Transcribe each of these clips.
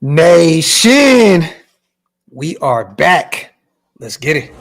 Nation, we are back. Let's get it.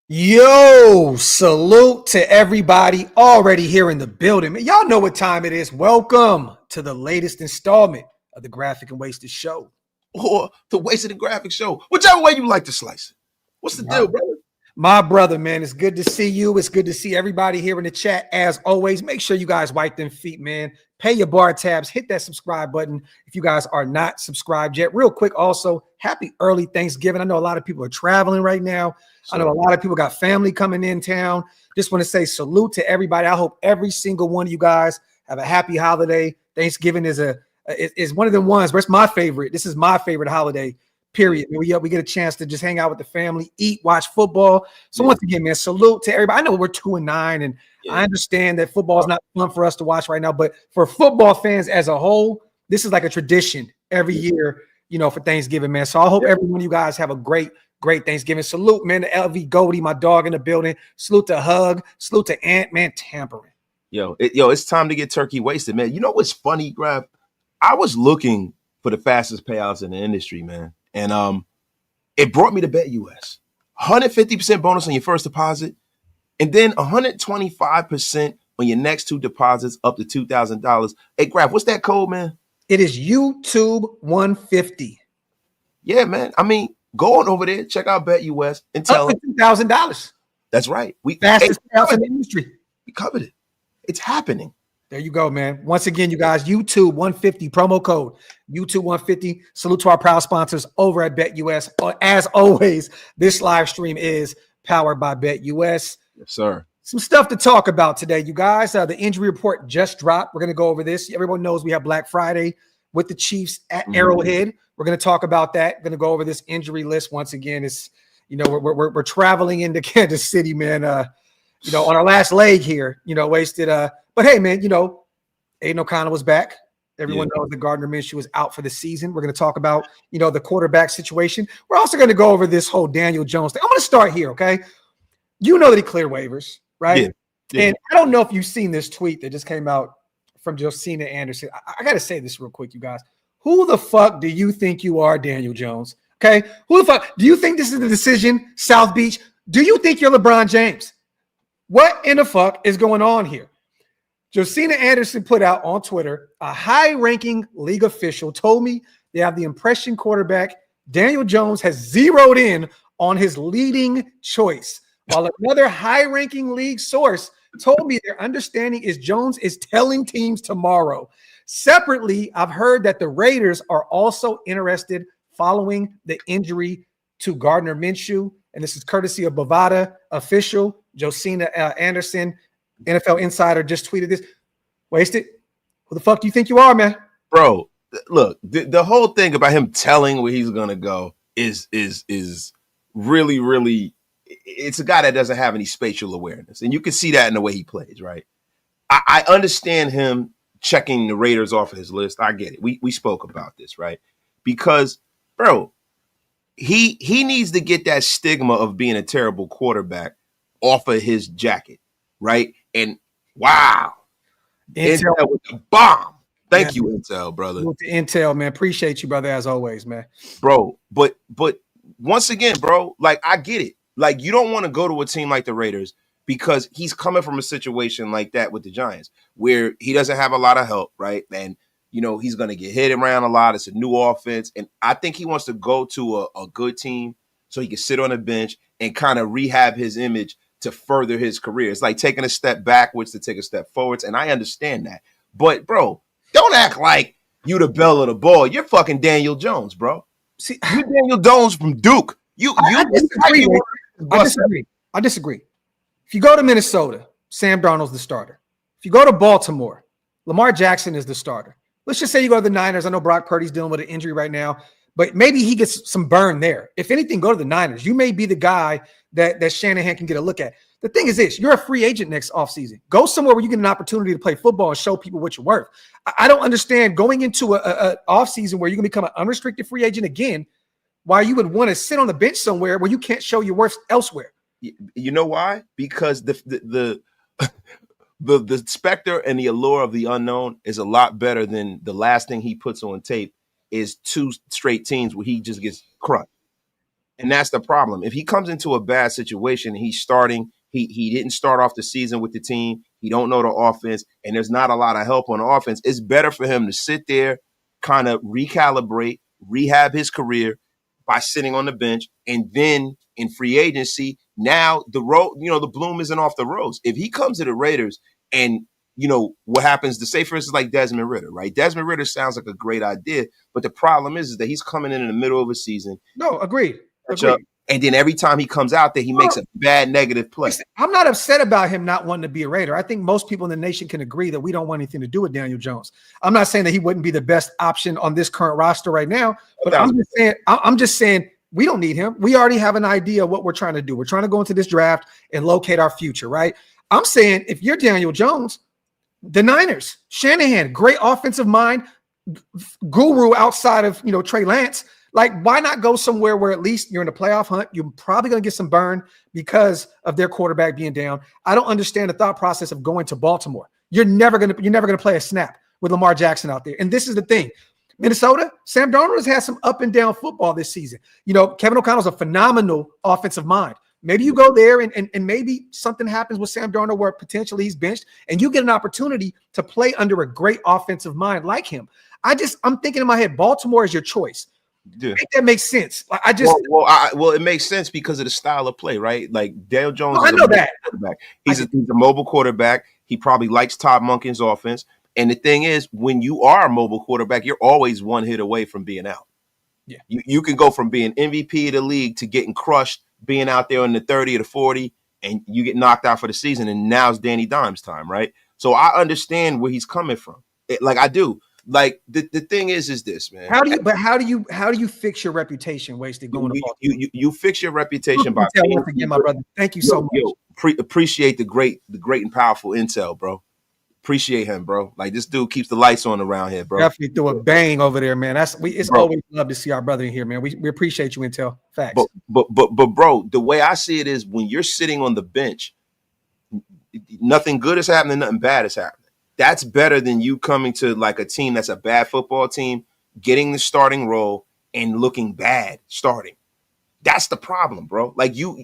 Yo, salute to everybody already here in the building. Man, y'all know what time it is. Welcome to the latest installment of the Graphk and Wasted Show. Or the Wasted and Graphk Show. Whichever way you like to slice it. What's the deal, brother? My brother, man, it's good to see you. It's good to see everybody here in the chat. As always, make sure you guys wipe them feet, man. Pay your bar tabs. Hit that subscribe button if you guys are not subscribed yet. Real quick, also, happy early Thanksgiving. I know a lot of people are traveling right now. I know a lot of people got family coming in town. Just want to say salute to everybody. I hope every single one of you guys have a happy holiday. Thanksgiving is one of them ones. But it's my favorite. This is my favorite holiday, period. We get a chance to just hang out with the family, eat, watch football. So once again, man, salute to everybody. I know we're 2-9, and I understand that football is not fun for us to watch right now. But for football fans as a whole, this is like a tradition every year, for Thanksgiving, man. So I hope every one of you guys have a great Thanksgiving. Salute, man, to LV Goldie, my dog in the building. Salute to Hug. Salute to Ant, man, tampering. It's time to get turkey wasted, man. You know what's funny, Grav? I was looking for the fastest payouts in the industry, man. And it brought me to BetUS. 150% bonus on your first deposit, and then 125% on your next two deposits up to $2,000. Hey, Grav, what's that code, man? It is YouTube 150. Yeah, man. I mean, go on over there, check out BetUS, and tell them $2,000. That's right. Fastest payouts in the industry. We covered it. It's happening. There you go, man. Once again, you guys, YouTube 150 promo code YouTube 150. Salute to our proud sponsors over at BetUS. As always, this live stream is powered by BetUS. Yes, sir. Some stuff to talk about today, you guys. The injury report just dropped. We're going to go over this. Everyone knows we have Black Friday with the Chiefs at Arrowhead. We're going to talk about that. We're going to go over this injury list once again. It's we're traveling into Kansas City, man. On our last leg here. Wasted. But hey, man, Aidan O'Connell was back. Everyone knows that Gardner Minshew is out for the season. We're going to talk about the quarterback situation. We're also going to go over this whole Daniel Jones thing. I'm going to start here, okay? You know that he cleared waivers, right? Yeah. And I don't know if you've seen this tweet that just came out from Josina Anderson. I got to say this real quick, you guys. Who the fuck do you think you are, Daniel Jones? Okay? Who the fuck? Do you think this is the decision, South Beach? Do you think you're LeBron James? What in the fuck is going on here? Josina Anderson put out on Twitter, a high-ranking league official told me they have the impression quarterback Daniel Jones has zeroed in on his leading choice, while another high-ranking league source told me their understanding is Jones is telling teams tomorrow. Separately, I've heard that the Raiders are also interested following the injury to Gardner Minshew, and this is courtesy of Bovada official Josina Anderson. NFL Insider just tweeted this. Wasted. Who the fuck do you think you are, man? Bro, look, the whole thing about him telling where he's gonna go is really, really. It's a guy that doesn't have any spatial awareness, and you can see that in the way he plays. Right? I understand him checking the Raiders off of his list. I get it. We spoke about this, right? Because, bro, he needs to get that stigma of being a terrible quarterback off of his jacket, right? And wow, Intel with the bomb. Thank you, Intel, brother. Intel, man. Appreciate you, brother, as always, man. Bro, but once again, bro, like, I get it. Like, you don't want to go to a team like the Raiders because he's coming from a situation like that with the Giants where he doesn't have a lot of help, right? And, he's going to get hit around a lot. It's a new offense. And I think he wants to go to a good team so he can sit on the bench and kind of rehab his image to further his career. It's like taking a step backwards to take a step forwards, and I understand that. But, bro, don't act like you the belle of the ball. You're fucking Daniel Jones, bro. See, you're Daniel Jones from Duke. I disagree. I disagree. If you go to Minnesota, Sam Darnold's the starter. If you go to Baltimore, Lamar Jackson is the starter. Let's just say you go to the Niners. I know Brock Purdy's dealing with an injury right now, but maybe he gets some burn there. If anything, go to the Niners. You may be the guy that Shanahan can get a look at. The thing is this, you're a free agent next offseason. Go somewhere where you get an opportunity to play football and show people what you're worth. I don't understand going into a offseason where you're going to become an unrestricted free agent again, why you would want to sit on the bench somewhere where you can't show your worth elsewhere. You know why? Because the specter and the allure of the unknown is a lot better than the last thing he puts on tape is 2 straight teams where he just gets crushed. And that's the problem. If he comes into a bad situation and he's starting, he didn't start off the season with the team, he don't know the offense, and there's not a lot of help on the offense, it's better for him to sit there, kind of recalibrate, rehab his career by sitting on the bench, and then in free agency, now the bloom isn't off the rose. If he comes to the Raiders and what happens to, say, for instance, like Desmond Ridder, right? Desmond Ridder sounds like a great idea, but the problem is that he's coming in the middle of a season. No, agreed. And then every time he comes out there, he makes a bad negative play. I'm not upset about him not wanting to be a Raider. I think most people in the nation can agree that we don't want anything to do with Daniel Jones. I'm not saying that he wouldn't be the best option on this current roster right now, but I'm just saying we don't need him. We already have an idea of what we're trying to do. We're trying to go into this draft and locate our future, right? I'm saying if you're Daniel Jones, the Niners, Shanahan, great offensive mind, guru outside of Trey Lance. Like, why not go somewhere where at least you're in the playoff hunt? You're probably going to get some burn because of their quarterback being down. I don't understand the thought process of going to Baltimore. You're never going to play a snap with Lamar Jackson out there. And this is the thing. Minnesota, Sam Darnold has had some up and down football this season. Kevin O'Connell's a phenomenal offensive mind. Maybe you go there and maybe something happens with Sam Darnold where potentially he's benched and you get an opportunity to play under a great offensive mind like him. I'm thinking in my head, Baltimore is your choice. Yeah. I think that makes sense. It makes sense because of the style of play, right? Like Daniel Jones. I know that. He's a mobile quarterback. He probably likes Todd Monken's offense. And the thing is, when you are a mobile quarterback, you're always one hit away from being out. Yeah, you can go from being MVP of the league to getting crushed, being out there in the 30 or the 40, and you get knocked out for the season. And now it's Danny Dimes time, right? So I understand where he's coming from. I do. Like the thing is this, man. How do you fix your reputation? Wasted going to Baltimore. You fix your reputation by again, my brother. Thank you so much. Appreciate the great and powerful intel, bro. Appreciate him, bro. Like this dude keeps the lights on around here, bro. Definitely threw a bang over there, man. It's always love to see our brother in here, man. We appreciate you, Intel. Facts. But bro, the way I see it is when you're sitting on the bench, nothing good is happening, nothing bad is happening. That's better than you coming to like a team that's a bad football team, getting the starting role and looking bad starting. That's the problem, bro.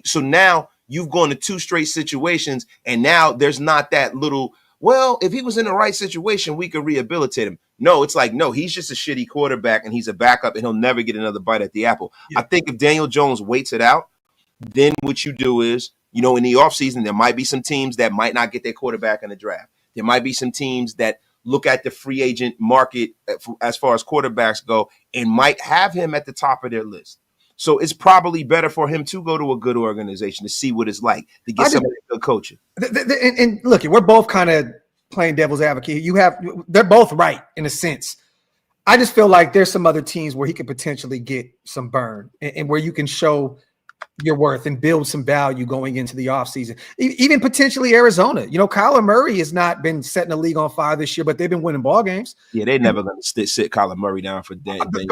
So now you've gone to 2 straight situations and now there's not that little, well, if he was in the right situation, we could rehabilitate him. No, it's like, no, he's just a shitty quarterback and he's a backup and he'll never get another bite at the apple. Yeah. I think if Daniel Jones waits it out, then what you do is, in the offseason, there might be some teams that might not get their quarterback in the draft. There might be some teams that look at the free agent market as far as quarterbacks go and might have him at the top of their list. So it's probably better for him to go to a good organization to see what it's like to get some good coaching. And look, we're both kind of playing devil's advocate. They're both right in a sense. I just feel like there's some other teams where he could potentially get some burn and where you can show your worth and build some value going into the offseason. Even potentially Arizona. Kyler Murray has not been setting the league on fire this year, but they've been winning ball games. Yeah, they're never going to sit Kyler Murray down for that.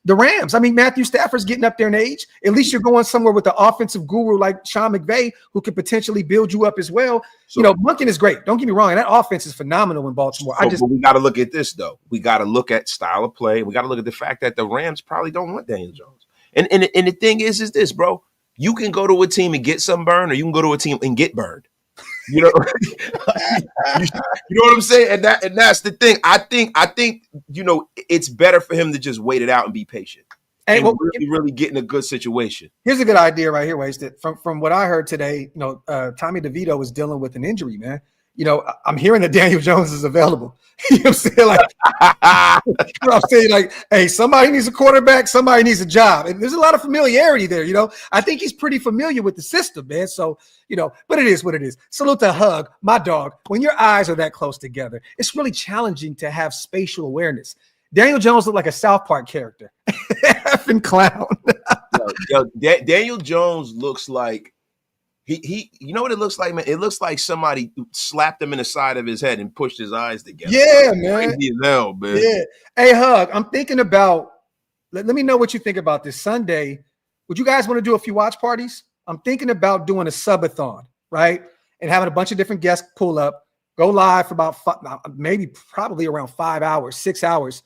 The Rams. I mean, Matthew Stafford's getting up there in age. At least you're going somewhere with the offensive guru like Sean McVay, who could potentially build you up as well. So, Monken is great. Don't get me wrong. And that offense is phenomenal in Baltimore. But we got to look at this, though. We got to look at style of play. We got to look at the fact that the Rams probably don't want Daniel Jones. And the thing is this, bro. You can go to a team and get some burn, or you can go to a team and get burned. You know what I'm saying? And that's the thing. I think it's better for him to just wait it out and be patient. and really get in a good situation. Here's a good idea right here, Wasted. From what I heard today, Tommy DeVito was dealing with an injury, man. I'm hearing that Daniel Jones is available. You know what I'm saying? I'm saying, like, hey, somebody needs a quarterback, somebody needs a job. And there's a lot of familiarity there, I think he's pretty familiar with the system, man. So, but it is what it is. Salute to Hug, my dog. When your eyes are that close together, it's really challenging to have spatial awareness. Daniel Jones looked like a South Park character. Effing clown. Daniel Jones looks like he you know what it looks like, man? It looks like somebody slapped him in the side of his head and pushed his eyes together. Yeah, man. Crazy as hell, man. Yeah. Hey, Hug, I'm thinking about, let me know what you think about this Sunday. Would you guys want to do a few watch parties? I'm thinking about doing a subathon, right? And having a bunch of different guests pull up, go live for about probably around 5 hours, 6 hours,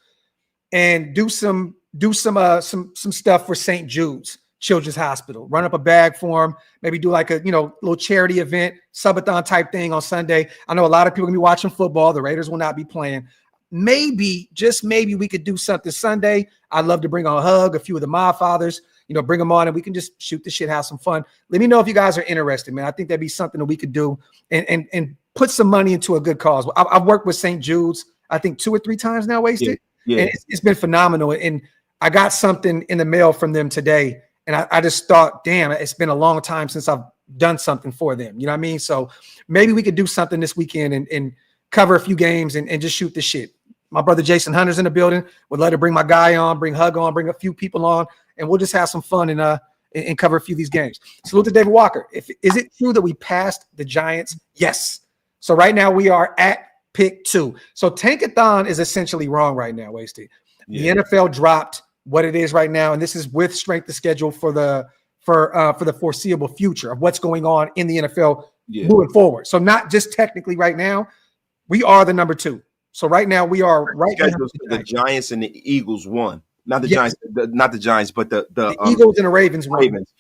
and do some stuff for St. Jude's Children's Hospital. Run up a bag for them, maybe do like a little charity event, subathon type thing on Sunday. I know a lot of people gonna be watching football. The Raiders will not be playing. Maybe, just maybe, we could do something Sunday. I'd love to bring on Hug, a few of the Mob Fathers, bring them on, and we can just shoot the shit, have some fun. Let me know if you guys are interested, man. I think that'd be something that we could do and put some money into a good cause. I've worked with St. Jude's, I think 2 or 3 times now, Wasted. Yeah. And it's been phenomenal. And I got something in the mail from them today. And I just thought, damn, it's been a long time since I've done something for them. You know what I mean? So maybe we could do something this weekend and cover a few games and just shoot the shit. My brother Jason Hunter's in the building. Would love to bring my guy on, bring Hug on, bring a few people on, and we'll just have some fun and cover a few of these games. Salute to David Walker. Is it true that we passed the Giants? Yes. So right now we are at pick 2. So Tankathon is essentially wrong right now, Wasted. Yeah. The NFL dropped what it is right now, and this is with strength of schedule for the foreseeable future of what's going on in the NFL moving forward. So not just technically right now, we are the number 2. So right now we are right now. The Giants and the Eagles won. Not the Giants, not the Giants, but the Eagles and the Ravens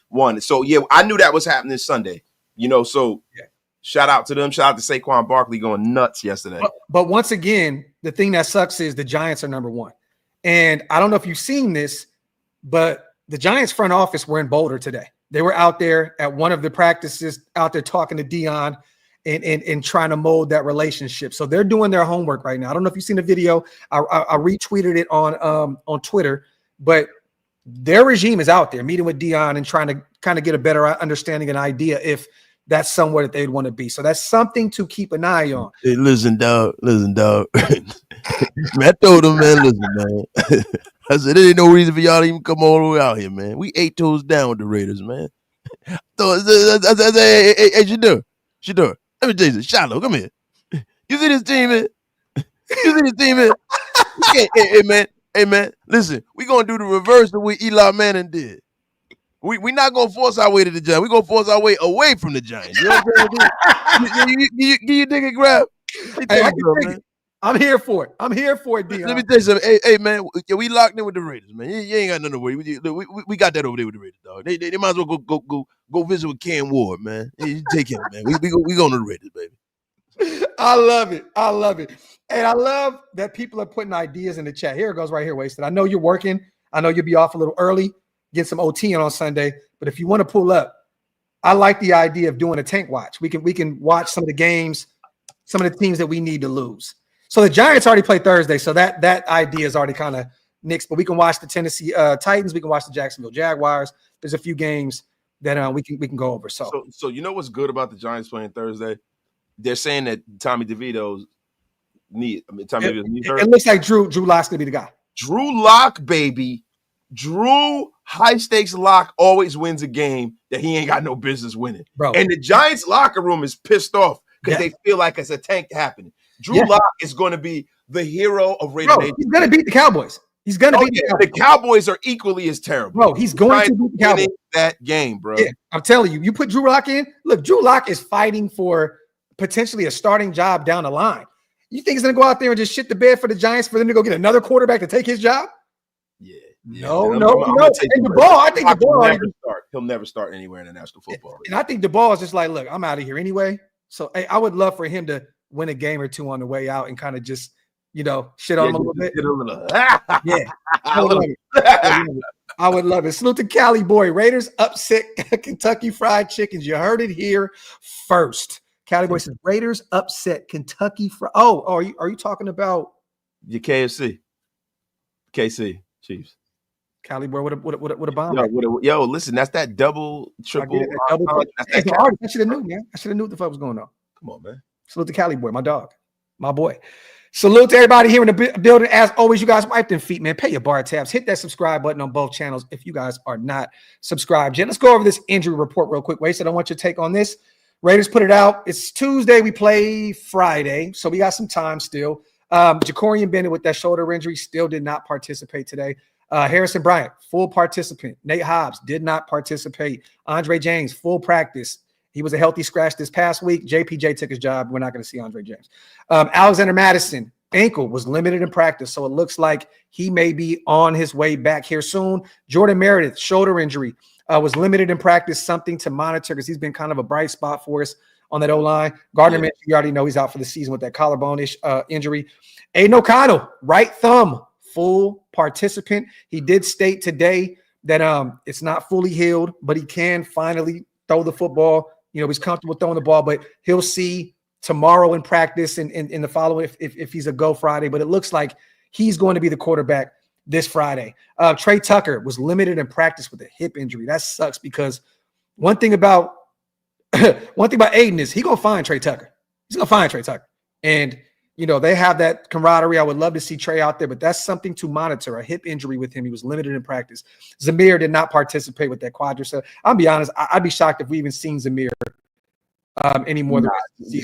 won. So I knew that was happening Sunday. Shout out to them. Shout out to Saquon Barkley going nuts yesterday. But once again, the thing that sucks is the Giants are number 1. And I don't know if you've seen this, but the Giants front office were in Boulder today. They were out there at one of the practices, out there talking to Dion and trying to mold that relationship. So they're doing their homework right now. I don't know if you've seen the video. I retweeted it on Twitter, but their regime is out there meeting with Dion and trying to kind of get a better understanding and idea if that's somewhere that they'd want to be. So that's something to keep an eye on. Hey, listen, dog. Man, I told him, man, listen, man. I said, there ain't no reason for y'all to even come all the way out here, man. We 8 toes down with the Raiders, man. So I said, hey, Shador, let me tell you something. Shiloh, come here. You see this team, man? Hey, man, listen, we going to do the reverse of what Eli Manning did. We not going to force our way to the Giants. We're going to force our way away from the Giants. You know what I'm saying? You dig it, Graphk? Hey, I'm here for it, Dion. Let me tell you something. Hey, man, we locked in with the Raiders, man. You ain't got nothing to worry. We got that over there with the Raiders, dog. They might as well go visit with Cam Ward, man. You take him, man. We going to the Raiders, baby. I love it. And I love that people are putting ideas in the chat. Here it goes right here, Wasted. I know you're working. I know you'll be off a little early, get some OT in on Sunday. But if you want to pull up, I like the idea of doing a tank watch. We can watch some of the games, some of the teams that we need to lose. So the Giants already play Thursday, so that idea is already kind of nixed. But we can watch the Tennessee Titans. We can watch the Jacksonville Jaguars. There's a few games that we can go over. So you know what's good about the Giants playing Thursday? They're saying that Tommy DeVito's knee. It looks like Drew Lock's gonna be the guy. Drew Lock, baby. Drew high stakes Lock always wins a game that he ain't got no business winning. Bro. And the Giants locker room is pissed off because they feel like it's a tank happening. Drew Lock is going to be the hero of Raider Nation. He's going to beat the Cowboys. He's going to beat the Cowboys. The Cowboys are equally as terrible. Bro, he's going to beat the Cowboys. That game, bro. Yeah, I'm telling you, you put Drew Lock in. Look, Drew Lock is fighting for potentially a starting job down the line. You think he's going to go out there and just shit the bed for the Giants for them to go get another quarterback to take his job? Yeah. No. And the ball, I think the ball he'll never start anywhere in the National Football League. And I think the ball is just like, look, I'm out of here anyway. So hey, I would love for him to win a game or two on the way out and kind of just, shit on him a little bit. Yeah. I would love it. Salute to Cali boy. Raiders upset Kentucky Fried Chickens. You heard it here first. Cali boy says Raiders upset Kentucky Fried. Oh, are you talking about your KFC, KC Chiefs? Cali boy, what a bomb! Yo, listen, that's that double, triple. I should have knew, man. I should have knew what the fuck was going on. Come on, man. Salute to Cali boy, my dog, my boy. Salute to everybody here in the building. As always, you guys wipe them feet, man. Pay your bar tabs. Hit that subscribe button on both channels if you guys are not subscribed yet. Let's go over this injury report real quick. Wait, so I don't want your take on this. Raiders put it out. It's Tuesday. We play Friday, so we got some time still. Jacorian Bennett with that shoulder injury still did not participate today. Harrison Bryant, full participant. Nate Hobbs did not participate. Andre James, full practice. He was a healthy scratch this past week. JPJ took his job. We're not going to see Andre James. Alexander Madison, ankle, was limited in practice, so it looks like he may be on his way back here soon. Jordan Meredith, shoulder injury, was limited in practice, something to monitor because he's been kind of a bright spot for us on that O-line. Gardner Minshew, you already know he's out for the season with that collarbone-ish injury. Aidan O'Connell, right thumb, full participant. He did state today that it's not fully healed, but he can finally throw the football. You know, he's comfortable throwing the ball, but he'll see tomorrow in practice and in the following if he's a go Friday. But it looks like he's going to be the quarterback this Friday. Trey Tucker was limited in practice with a hip injury. That sucks because one thing about Aidan is he's gonna find Trey Tucker. He's gonna find Trey Tucker, and you know they have that camaraderie. I would love to see Trey out there, but that's something to monitor. A hip injury with him. He was limited in practice. Zamir did not participate with that quadricep. I'll be honest. I'd be shocked if we even seen Zamir anymore.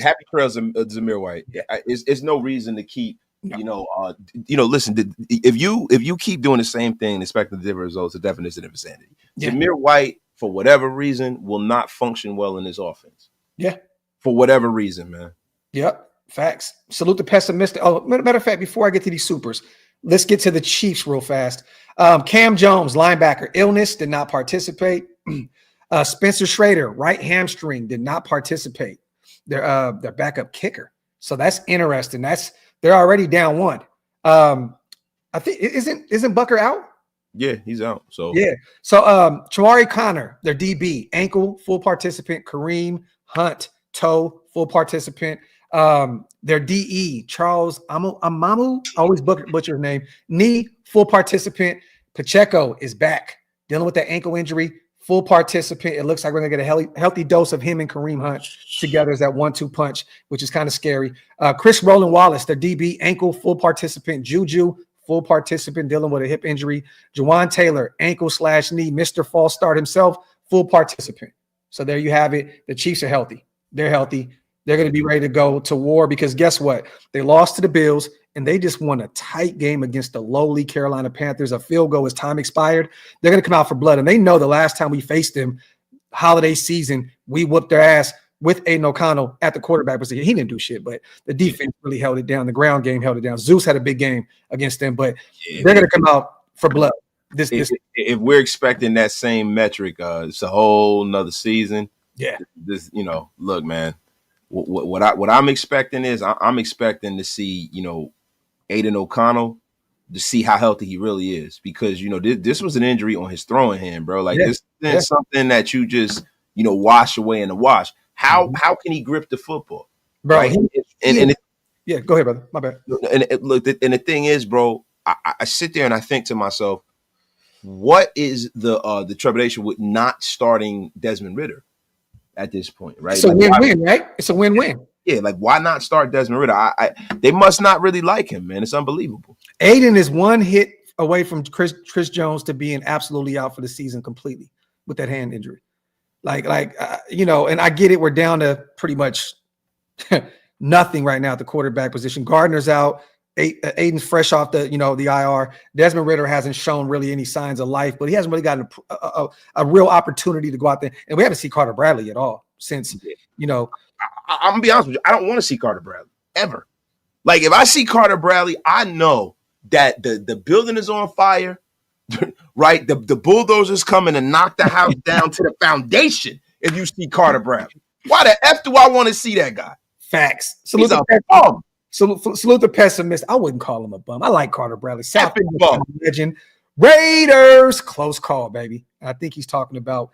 Happy trails, Zamir White. It's no reason to keep. Listen. If you keep doing the same thing and expecting different results, the definition of insanity. Yeah. Zamir White, for whatever reason, will not function well in this offense. Yeah, for whatever reason, man. Yep. Facts. Salute the pessimistic. Oh, matter of fact, before I get to these supers, let's get to the Chiefs real fast. Cam Jones, linebacker, illness, did not participate. Spencer Schrader, right hamstring, did not participate. Their backup kicker. So that's interesting. They're already down one. I think isn't Bucker out? Yeah, he's out. So Chamari Connor, their DB, ankle, full participant. Kareem Hunt, toe, full participant. Their DE, Charles Amamu, always butcher his name, knee, full participant. Pacheco is back, dealing with that ankle injury, full participant. It looks like we're going to get a healthy dose of him and Kareem Hunt together as that 1-2 punch, which is kind of scary. Chris Roland Wallace, their DB, ankle, full participant. Juju, full participant, dealing with a hip injury. Jawan Taylor, ankle/knee, Mr. False Start himself, full participant. So there you have it. The Chiefs are healthy. They're healthy. They're going to be ready to go to war because guess what? They lost to the Bills, and they just won a tight game against the lowly Carolina Panthers. A field goal as time expired. They're going to come out for blood, and they know the last time we faced them, holiday season, we whooped their ass with Aidan O'Connell at the quarterback position. He didn't do shit, but the defense really held it down. The ground game held it down. Zeus had a big game against them, but they're going to come out for blood. If we're expecting that same metric, it's a whole nother season. Yeah. Look, man. What I'm expecting is I'm expecting to see, Aidan O'Connell to see how healthy he really is because, this was an injury on his throwing hand, bro. Like this isn't something that you just, wash away in the wash. How can he grip the football? Bro, right? Go ahead, brother. My bad. And the thing is, bro, I sit there and I think to myself, what is the trepidation with not starting Desmond Ridder at this point, right? It's a win-win, right? It's a win-win. Yeah, like why not start Desmond Ridder? They must not really like him, man. It's unbelievable. Aidan is one hit away from Chris Jones to being absolutely out for the season completely with that hand injury. And I get it. We're down to pretty much nothing right now at the quarterback position. Gardner's out. Aidan's fresh off the IR. Desmond Ridder hasn't shown really any signs of life, but he hasn't really gotten a real opportunity to go out there. And we haven't seen Carter Bradley at all since, I'm going to be honest with you. I don't want to see Carter Bradley ever. Like if I see Carter Bradley, I know that the building is on fire, right? The bulldozer's coming to knock the house down to the foundation if you see Carter Bradley. Why the F do I want to see that guy? Facts. He's a bum. Salute the pessimist. I wouldn't call him a bum. I like Carter Bradley. South legend, Raiders, close call, baby. I think he's talking about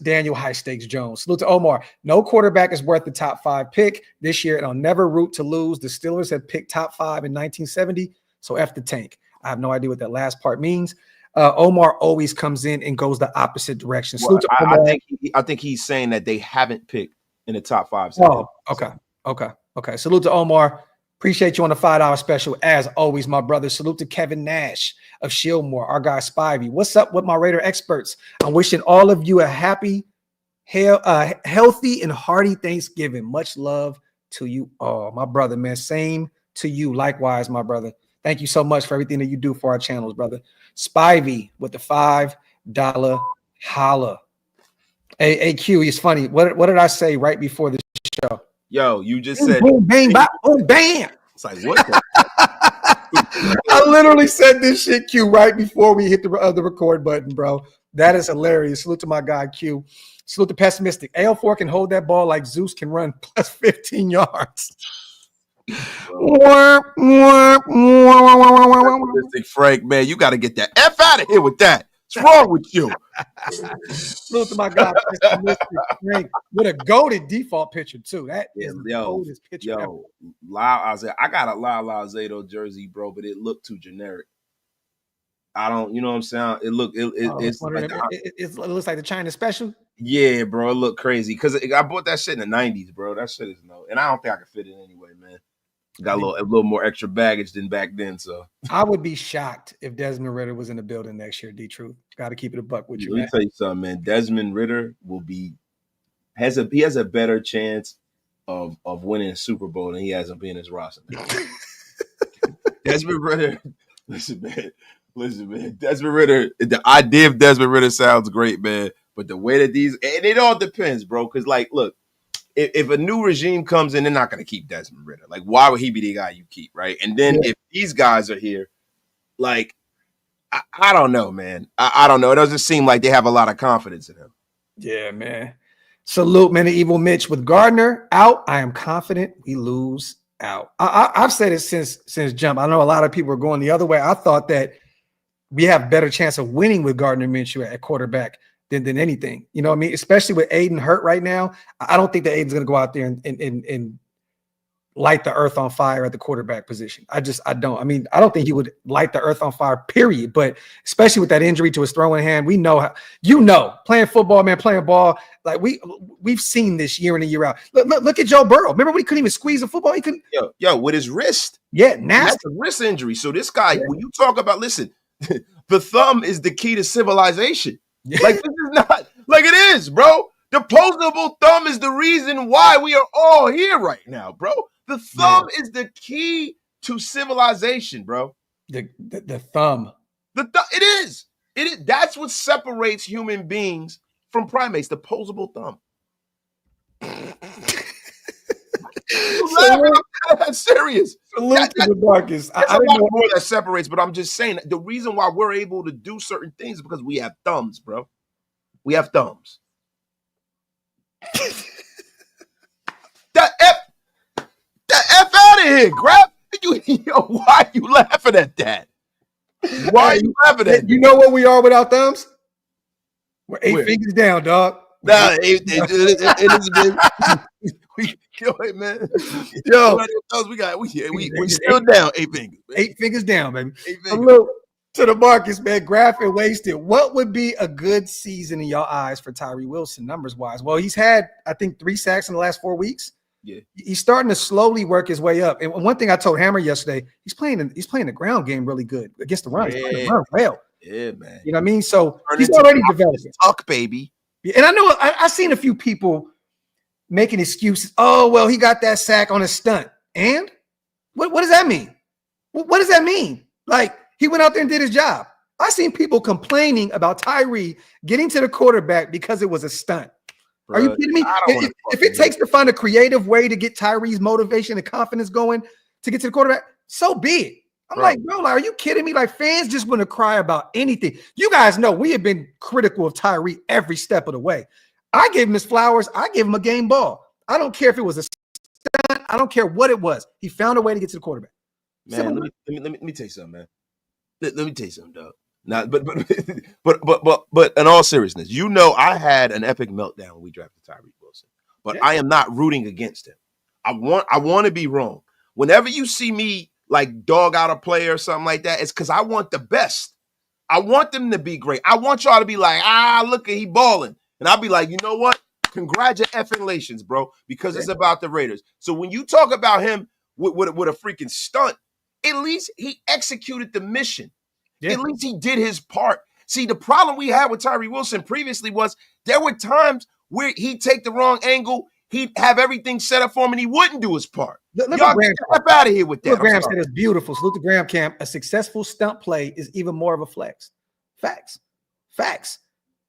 Daniel High Stakes Jones. Salute to Omar. No quarterback is worth the top 5 pick this year, and I'll never root to lose. The Steelers have picked top 5 in 1970, so F the tank. I have no idea what that last part means. Omar always comes in and goes the opposite direction. Well, Salute to Omar. I think he's saying that they haven't picked in the top 5. Oh, okay. Salute to Omar. Appreciate you on the $5 special as always, my brother. Salute to Kevin Nash of Shieldmore, our guy Spivey. What's up with my Raider experts? I'm wishing all of you a happy, healthy, and hearty Thanksgiving. Much love to you all, my brother, man. Same to you. Likewise, my brother. Thank you so much for everything that you do for our channels, brother. Spivey with the $5 holla. Hey, Q, it's funny. What did I say right before the show? Yo, you just said boom, bang, bop, boom, bam. It's like, what the? I literally said this shit, Q, right before we hit the record button, bro. That is hilarious. Salute to my guy, Q. Salute to Pessimistic. AL4 can hold that ball like Zeus can run plus 15 yards. Pessimistic Frank, man, you got to get that F out of here with that. What's wrong with you? Salute to my guy, Pessimistic Frank, with a goated default pitcher, too. That is the coldest pitcher ever. I got a Lyle Zato jersey, bro, but it looked too generic. I don't, you know what I'm saying? It looks like the China special. Yeah, bro, it looked crazy because I bought that shit in the 90s, bro. That shit is and I don't think I can fit it anyway, man. Got a little more extra baggage than back then, so I would be shocked if Desmond Ridder was in the building next year. D-Truth, got to keep it a buck with you. Let me tell you something, man. Desmond Ridder has a better chance of winning a Super Bowl than he has of being his roster. Desmond Ridder, listen, man. Desmond Ridder. The idea of Desmond Ridder sounds great, man. But the way that and it all depends, bro. Because, like, look, if a new regime comes in, they're not going to keep Desmond Ridder. Like, why would he be the guy you keep, right? And then if these guys are here, like, I don't know, man. I don't know. It doesn't seem like they have a lot of confidence in him. Yeah, man. Salute, man, to Evil Mitch. With Gardner out, I am confident we lose out. I've said it since jump. I know a lot of people are going the other way. I thought that we have better chance of winning with Gardner Minshew at quarterback than anything. You know what I mean? Especially with Aidan hurt right now. I don't think that Aidan's going to go out there and light the earth on fire at the quarterback position. I don't. I mean, I don't think he would light the earth on fire, period. But especially with that injury to his throwing hand, we know playing football, man, playing ball. Like we've seen this year in and year out. Look at Joe Burrow. Remember when he couldn't even squeeze a football? He couldn't. Yo, with his wrist. Yeah, nasty. That's a wrist injury. So this guy, when you talk about, listen, the thumb is the key to civilization. Like, this is not like it is, bro. The opposable thumb is the reason why we are all here right now, bro. The thumb is the key to civilization, bro. The thumb. It is. That's what separates human beings from primates. The opposable thumb. That's serious. Salute to the darkest. There's a lot more that separates, but I'm just saying the reason why we're able to do certain things is because we have thumbs, bro. We have thumbs. The F out of here, Graphk. Yo, why are you laughing at that? Why are you laughing at that? You know what we are without thumbs? We're 8 fingers down, dog. Nah, it is. Yo, hey, man. Yo, we still down 8 fingers. Man. 8 fingers down, baby. 8 fingers. Salute to the Marcus, man. Graphk and Wasted. What would be a good season in your eyes for Tyree Wilson, numbers wise? Well, he's had, I think, 3 sacks in the last 4 weeks. Yeah, he's starting to slowly work his way up. And one thing I told Hammer yesterday, he's playing the ground game really good against the run. He's playing the run well. Yeah, man. You know what I mean? So he's already developing. Tuck, baby. Yeah, and I know I've seen a few people making excuses. Oh, well, he got that sack on a stunt. And what does that mean? What does that mean? Like, he went out there and did his job. I seen people complaining about Tyree getting to the quarterback because it was a stunt. Are you kidding me? If it takes to find a creative way to get Tyree's motivation and confidence going to get to the quarterback, so be it. I'm like, bro, are you kidding me? Like, fans just want to cry about anything. You guys know we have been critical of Tyree every step of the way. I gave him his flowers. I gave him a game ball. I don't care if it was a stunt. I don't care what it was. He found a way to get to the quarterback. Man, let me tell you something, man. Let me tell you something, dog. Not, but in all seriousness, I had an epic meltdown when we drafted Tyreek Wilson, but I am not rooting against him. I want to be wrong. Whenever you see me like dog out a player or something like that, it's because I want the best. I want them to be great. I want y'all to be like, look at he balling, and I'll be like, you know what? Congratulations, bro, because it's about the Raiders. So when you talk about him with a freaking stunt, at least he executed the mission. Yeah. At least he did his part. See, the problem we had with Tyree Wilson previously was there were times where he'd take the wrong angle, he'd have everything set up for him, and he wouldn't do his part. Y'all get step out of here with that. Graham said it's beautiful. Salute to Graham Camp. A successful stunt play is even more of a flex. Facts.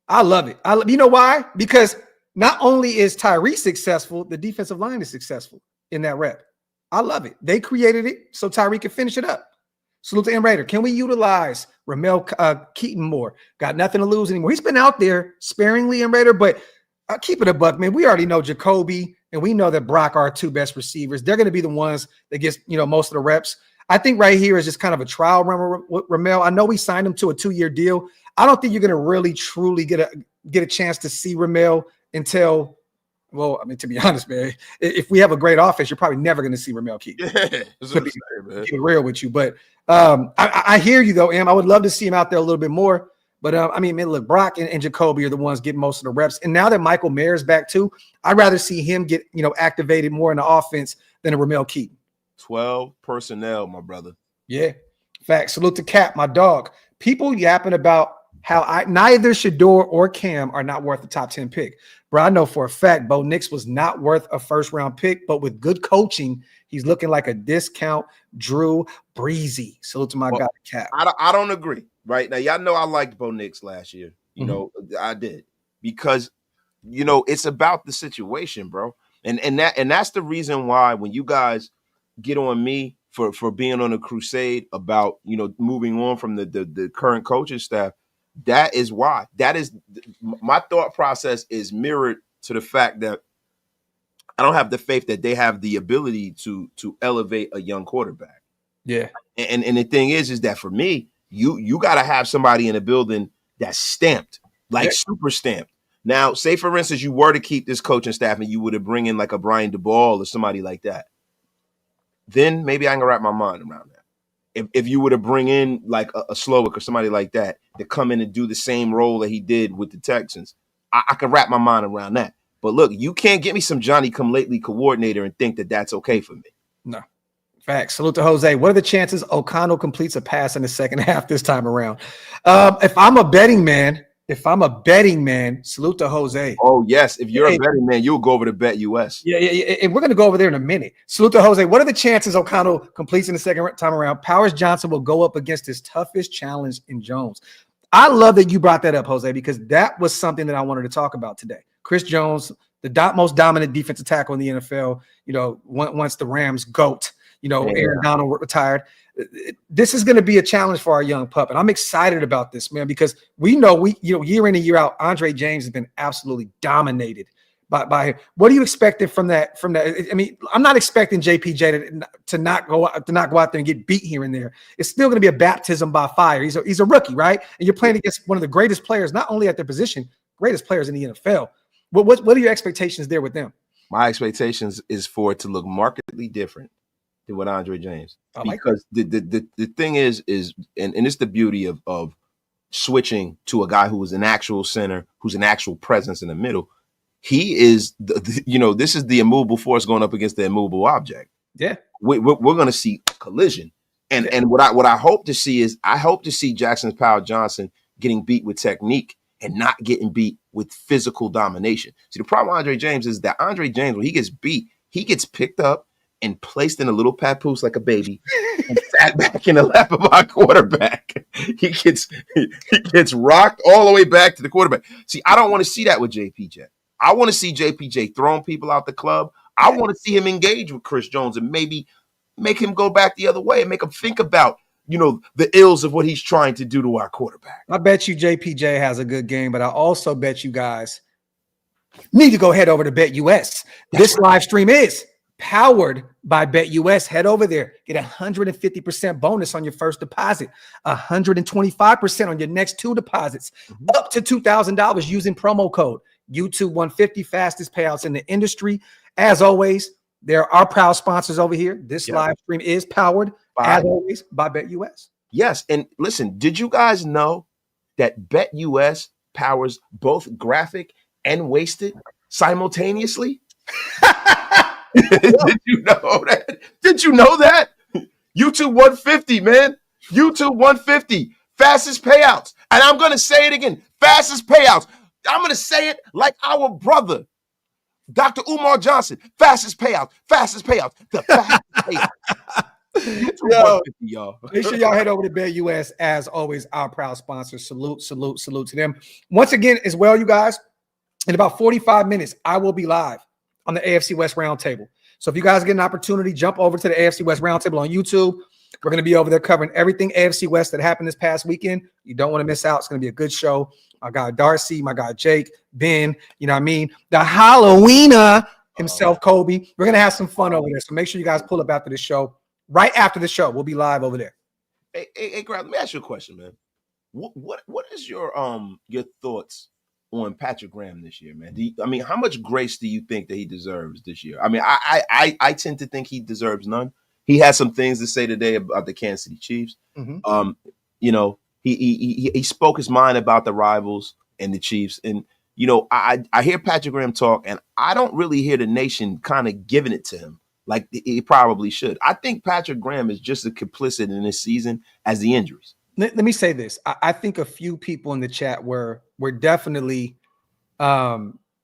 I love it. You know why? Because not only is Tyree successful, the defensive line is successful in that rep. I love it. They created it so Tyree can finish it up. Salute to M Raider. Can we utilize Ramel Keaton more? Got nothing to lose anymore. He's been out there sparingly, M Raider, but keep it a buck, man. We already know Jacoby and we know that Brock are our two best receivers. They're going to be the ones that gets most of the reps. I think right here is just kind of a trial run with Ramel. I know we signed him to a 2-year deal. I don't think you're going to really truly get a chance to see Ramel until. Well, I mean, to be honest, man, if we have a great offense, you're probably never going to see Ramel Keaton. To be real with you. But I hear you, though, Em. I would love to see him out there a little bit more. But, I mean, look, Brock and Jacoby are the ones getting most of the reps. And now that Michael Mayer's back, too, I'd rather see him get, activated more in the offense than a Ramel Keaton. 12 personnel, my brother. Yeah. Facts. Salute to Cap, my dog. People yapping about how neither Shador or Cam are not worth the top 10 pick. Bro, I know for a fact Bo Nix was not worth a first-round pick, but with good coaching, he's looking like a discount Drew Breezy. Salute to my guy, Cap. I don't agree. Right now, y'all know I liked Bo Nix last year. I did because it's about the situation, bro. And that's the reason why when you guys get on me for being on a crusade about moving on from the current coaching staff, that is why. That is my thought process is mirrored to the fact that I don't have the faith that they have the ability to elevate a young quarterback. Yeah. And the thing is that for me, you got to have somebody in a building that's stamped, super stamped. Now, say for instance, you were to keep this coaching staff and you would have bring in like a Brian DeBall or somebody like that. Then maybe I can wrap my mind around that. If you were to bring in like a Slowick or somebody like that to come in and do the same role that he did with the Texans, I can wrap my mind around that. But look, you can't get me some Johnny-come-lately coordinator and think that that's okay for me. No. Facts. Salute to Jose. What are the chances O'Connell completes a pass in the second half this time around? If I'm a betting man, salute to Jose. Oh, yes. If you're a betting man, you'll go over to Bet US. Yeah. And we're going to go over there in a minute. Salute to Jose. What are the chances O'Connell completes in the second time around? Powers Johnson will go up against his toughest challenge in Jones. I love that you brought that up, Jose, because that was something that I wanted to talk about today. Chris Jones, the most dominant defensive tackle in the NFL, once the Rams GOAT, Aaron Donald retired. This is going to be a challenge for our young pup. And I'm excited about this, man, because we know year in and year out, Andre James has been absolutely dominated by him. What are you expecting from that? I mean, I'm not expecting JPJ to not go out there and get beat here and there. It's still going to be a baptism by fire. He's a rookie, right? And you're playing against one of the greatest players, not only at their position, greatest players in the NFL. What are your expectations there with them? My expectations is for it to look markedly different than with Andre James. Because the thing is and it's the beauty of switching to a guy who is an actual center, who's an actual presence in the middle. He is, this is the immovable force going up against the immovable object. Yeah. We're going to see collision. And what I hope to see is I hope to see Jackson Powell Johnson getting beat with technique and not getting beat with physical domination. See, the problem with Andre James is that Andre James, when he gets beat, he gets picked up and placed in a little papoose like a baby and sat back in the lap of our quarterback. He gets rocked all the way back to the quarterback. See, I don't want to see that with JPJ. I want to see JPJ throwing people out the club. I want to see him engage with Chris Jones and maybe make him go back the other way and make him think about, the ills of what he's trying to do to our quarterback. I bet you JPJ has a good game, but I also bet you guys need to go head over to Bet US. This live stream is powered by BetUS. Head over there, get 150% bonus on your first deposit, 125% on your next 2 deposits, up to $2,000 using promo code YouTube150. Fastest payouts in the industry. As always, there are proud sponsors over here. This live stream is powered, as always, by BetUS. Yes, and listen, did you guys know that BetUS powers both Graphk and Wasted simultaneously? Did you know that? Did you know that? YouTube 150, man. YouTube 150. Fastest payouts. And I'm going to say it again. Fastest payouts. I'm going to say it like our brother, Dr. Umar Johnson. Fastest payouts. Fastest payouts. The fastest payouts. Yo, make sure y'all head over to BetUS. As always, our proud sponsor. Salute to them. Once again, as well, you guys, in about 45 minutes, I will be live on the AFC West Roundtable. So if you guys get an opportunity, jump over to the AFC West Roundtable on YouTube. We're going to be over there covering everything AFC West that happened this past weekend. You don't want to miss out. It's going to be a good show. My guy Darcy, my guy Jake, Ben, you know what I mean? The Halloweener himself, Kobe. We're going to have some fun over there. So make sure you guys pull up after the show. Right after the show, we'll be live over there. Hey, Graphk, let me ask you a question, man. What is your thoughts on Patrick Graham this year, man? How much grace do you think that he deserves this year? I mean, I tend to think he deserves none. He had some things to say today about the Kansas City Chiefs. He spoke his mind about the rivals and the Chiefs. And, I hear Patrick Graham talk, and I don't really hear the nation kind of giving it to him like he probably should. I think Patrick Graham is just as complicit in this season as the injuries. Let me say this. I think a few people in the chat were definitely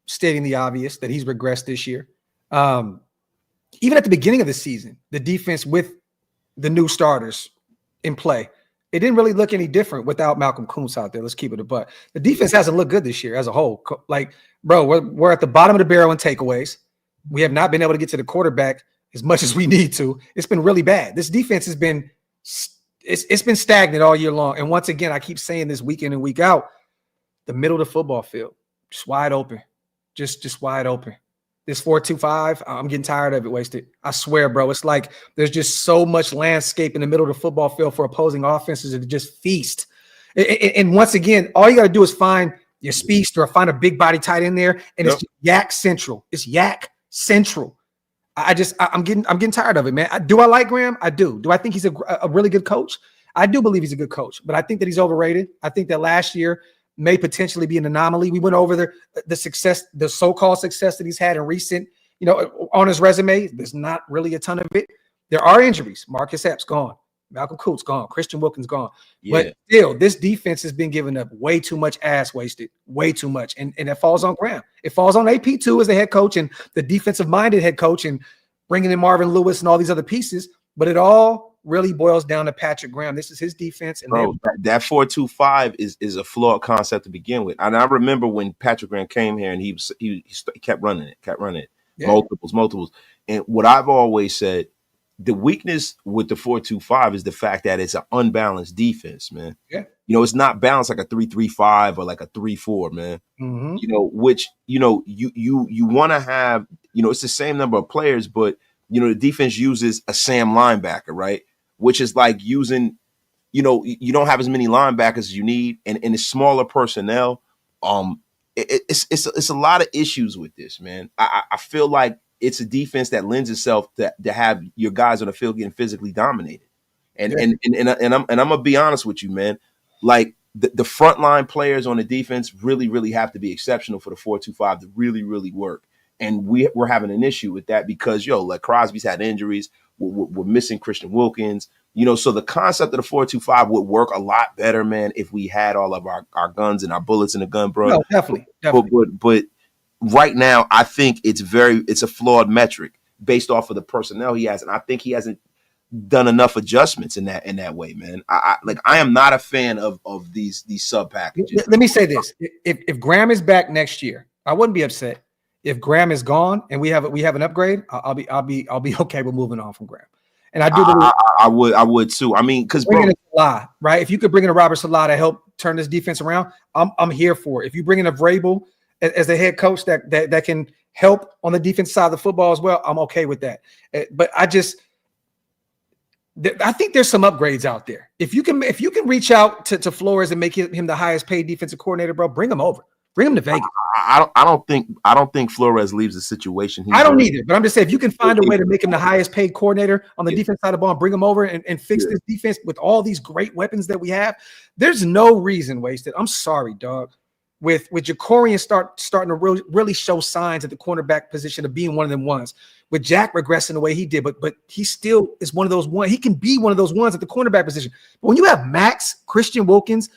stating the obvious that he's regressed this year. Even at the beginning of the season, the defense with the new starters in play, it didn't really look any different without Malcolm Kuntz out there. Let's keep it a buck. The defense hasn't looked good this year as a whole. Like, bro, we're at the bottom of the barrel in takeaways. We have not been able to get to the quarterback as much as we need to. It's been really bad. This defense has been it's been stagnant all year long. And once again, I keep saying this week in and week out, the middle of the football field, just wide open, just wide open. This 4-2-5, I'm getting tired of it, Wasted. I swear, bro. It's like there's just so much landscape in the middle of the football field for opposing offenses to just feast. And once again, all you got to do is find your speedster or find a big body tight end there, and it's yak central. It's yak central. I'm getting tired of it, man. Do I like Graham? I do. Do I think he's a really good coach? I do believe he's a good coach, but I think that he's overrated. I think that last year may potentially be an anomaly. We went over the success, the so-called success that he's had in recent, on his resume. There's not really a ton of it. There are injuries. Marcus Epps gone. Malcolm Kuntz gone. Christian Wilkins gone. Yeah. But still, this defense has been giving up way too much ass Wasted. Way too much. And it falls on Graham. It falls on AP too as the head coach and the defensive-minded head coach and bringing in Marvin Lewis and all these other pieces. But it all really boils down to Patrick Graham. This is his defense. And bro, that 4-2-5 is a flawed concept to begin with. And I remember when Patrick Graham came here and he kept running it. Yeah. Multiples. And what I've always said, the weakness with the 4-2-5 is the fact that it's an unbalanced defense, man. Yeah. It's not balanced like a 3-3-5 or like a 3-4, man. Mm-hmm. Which you want to have, it's the same number of players, but the defense uses a Sam linebacker, right? Which is like using, you don't have as many linebackers as you need, and in the smaller personnel, it's a lot of issues with this, man. I feel like it's a defense that lends itself to have your guys on the field getting physically dominated. And I'm gonna be honest with you, man. Like the frontline players on the defense really, really have to be exceptional for the 4-2-5 to really, really work. And we're having an issue with that because like Crosby's had injuries. We're missing Christian Wilkins. So the concept of the 4-2-5 would work a lot better, man, if we had all of our guns and our bullets in the gun, bro. No, definitely. But right now, I think it's a flawed metric based off of the personnel he has, and I think he hasn't done enough adjustments in that way, man. I am not a fan of these sub packages. Let me say this: if Graham is back next year, I wouldn't be upset. If Graham is gone and we have an upgrade, I'll be okay with moving on from Graham. And I do believe I would too. I mean, because Salah, right? If you could bring in a Robert Salah to help turn this defense around, I'm here for it. If you bring in a Vrabel as the head coach that can help on the defense side of the football as well, I'm okay with that. But I think there's some upgrades out there. If you can reach out to Flores and make him the highest paid defensive coordinator, bro, bring him over. Bring him to Vegas. I don't think Flores leaves the situation. I don't either, but I'm just saying if you can find a way to make him the highest paid coordinator on the defense side of the ball and bring him over and fix this defense with all these great weapons that we have, there's no reason wasted. I'm sorry, dog. With Jacorian starting to really show signs at the cornerback position of being one of them ones, with Jack regressing the way he did, but he still is one of those ones. He can be one of those ones at the cornerback position. But when you have Max, Christian Wilkins,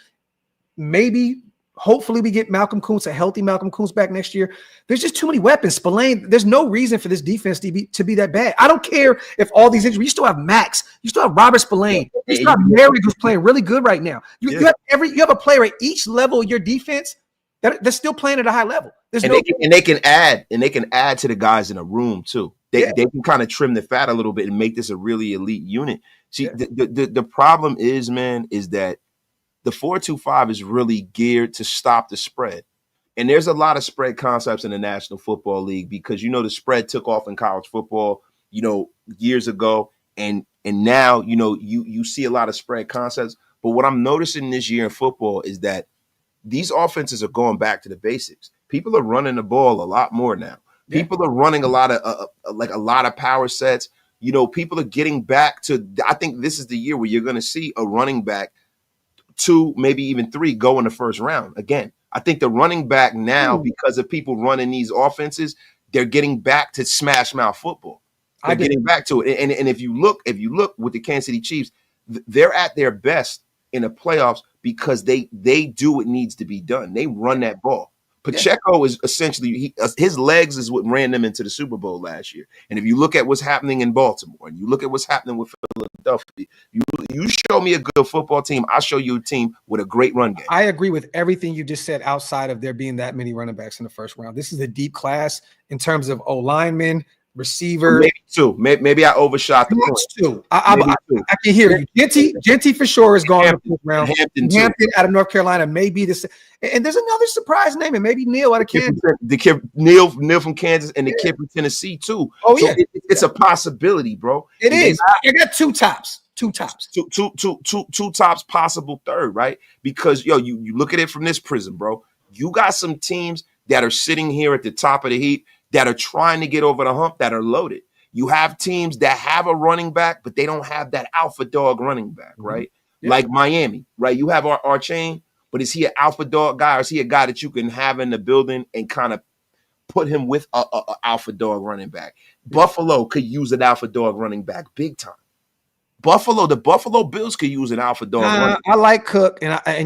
hopefully we get Malcolm Kuntz, a healthy Malcolm Kuntz back next year. There's just too many weapons. Spillane, there's no reason for this defense to be that bad. I don't care if all these injuries. You still have Max. You still have Robert Spillane. You still have Merrick, who's playing really good right now. You have a player at each level of your defense they're still playing at a high level. They can add to the guys in a room too. They can kind of trim the fat a little bit and make this a really elite unit. See, the problem is that the 4-2-5 is really geared to stop the spread. And there's a lot of spread concepts in the National Football League because, the spread took off in college football, years ago. And now, you see a lot of spread concepts. But what I'm noticing this year in football is that these offenses are going back to the basics. People are running the ball a lot more now. People are running a lot of power sets. People are getting back to, I think this is the year where you're going to see a running back 2, maybe even 3 go in the first round. Again, I think the running back now, because of people running these offenses, they're getting back to smash mouth football. They're getting back to it. And if you look with the Kansas City Chiefs, they're at their best in the playoffs because they do what needs to be done. They run that ball. Pacheco is essentially his legs is what ran them into the Super Bowl last year. And if you look at what's happening in Baltimore and you look at what's happening with Philadelphia, you show me a good football team, I'll show you a team with a great run game. I agree with everything you just said outside of there being that many running backs in the first round. This is a deep class in terms of O-linemen, receiver. Maybe 2. Maybe I overshot the point. 2. I can hear you. Jeanty for sure is going in the first round. Hampton out of North Carolina may be the same. And there's another surprise name, and maybe Neal out of Kansas. The kid Neal from Kansas and the kid from Tennessee too. Oh yeah, so it's a possibility, bro. It is. I got 2 tops. 2 tops. Two tops, possible third, right? Because you look at it from this prism, bro. You got some teams that are sitting here at the top of the heap that are trying to get over the hump that are loaded. You have teams that have a running back, but they don't have that alpha dog running back, right? Yeah. Like Miami, right? You have our chain, but is he an alpha dog guy, or is he a guy that you can have in the building and kind of put him with a alpha dog running back? Yeah. Buffalo could use an alpha dog running back big time. The Buffalo Bills could use an alpha dog. I like Cook, and I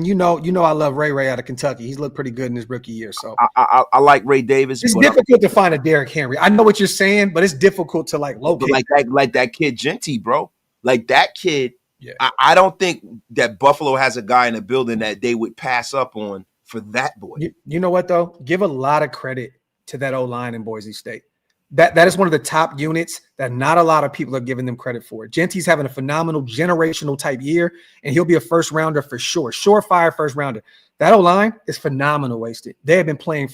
love Ray out of Kentucky. He's looked pretty good in his rookie year. So I like Ray Davis. It's difficult to find a Derrick Henry. I know what you're saying, but it's difficult to locate. Like that kid Jeanty, bro. Like that kid. Yeah. I don't think that Buffalo has a guy in the building that they would pass up on for that boy. You know what though? Give a lot of credit to that O-line in Boise State. That is one of the top units that not a lot of people are giving them credit for. Jeanty's having a phenomenal generational type year, and he'll be a first rounder for sure. Surefire first rounder. That O-line is phenomenal, Wasted. They have been playing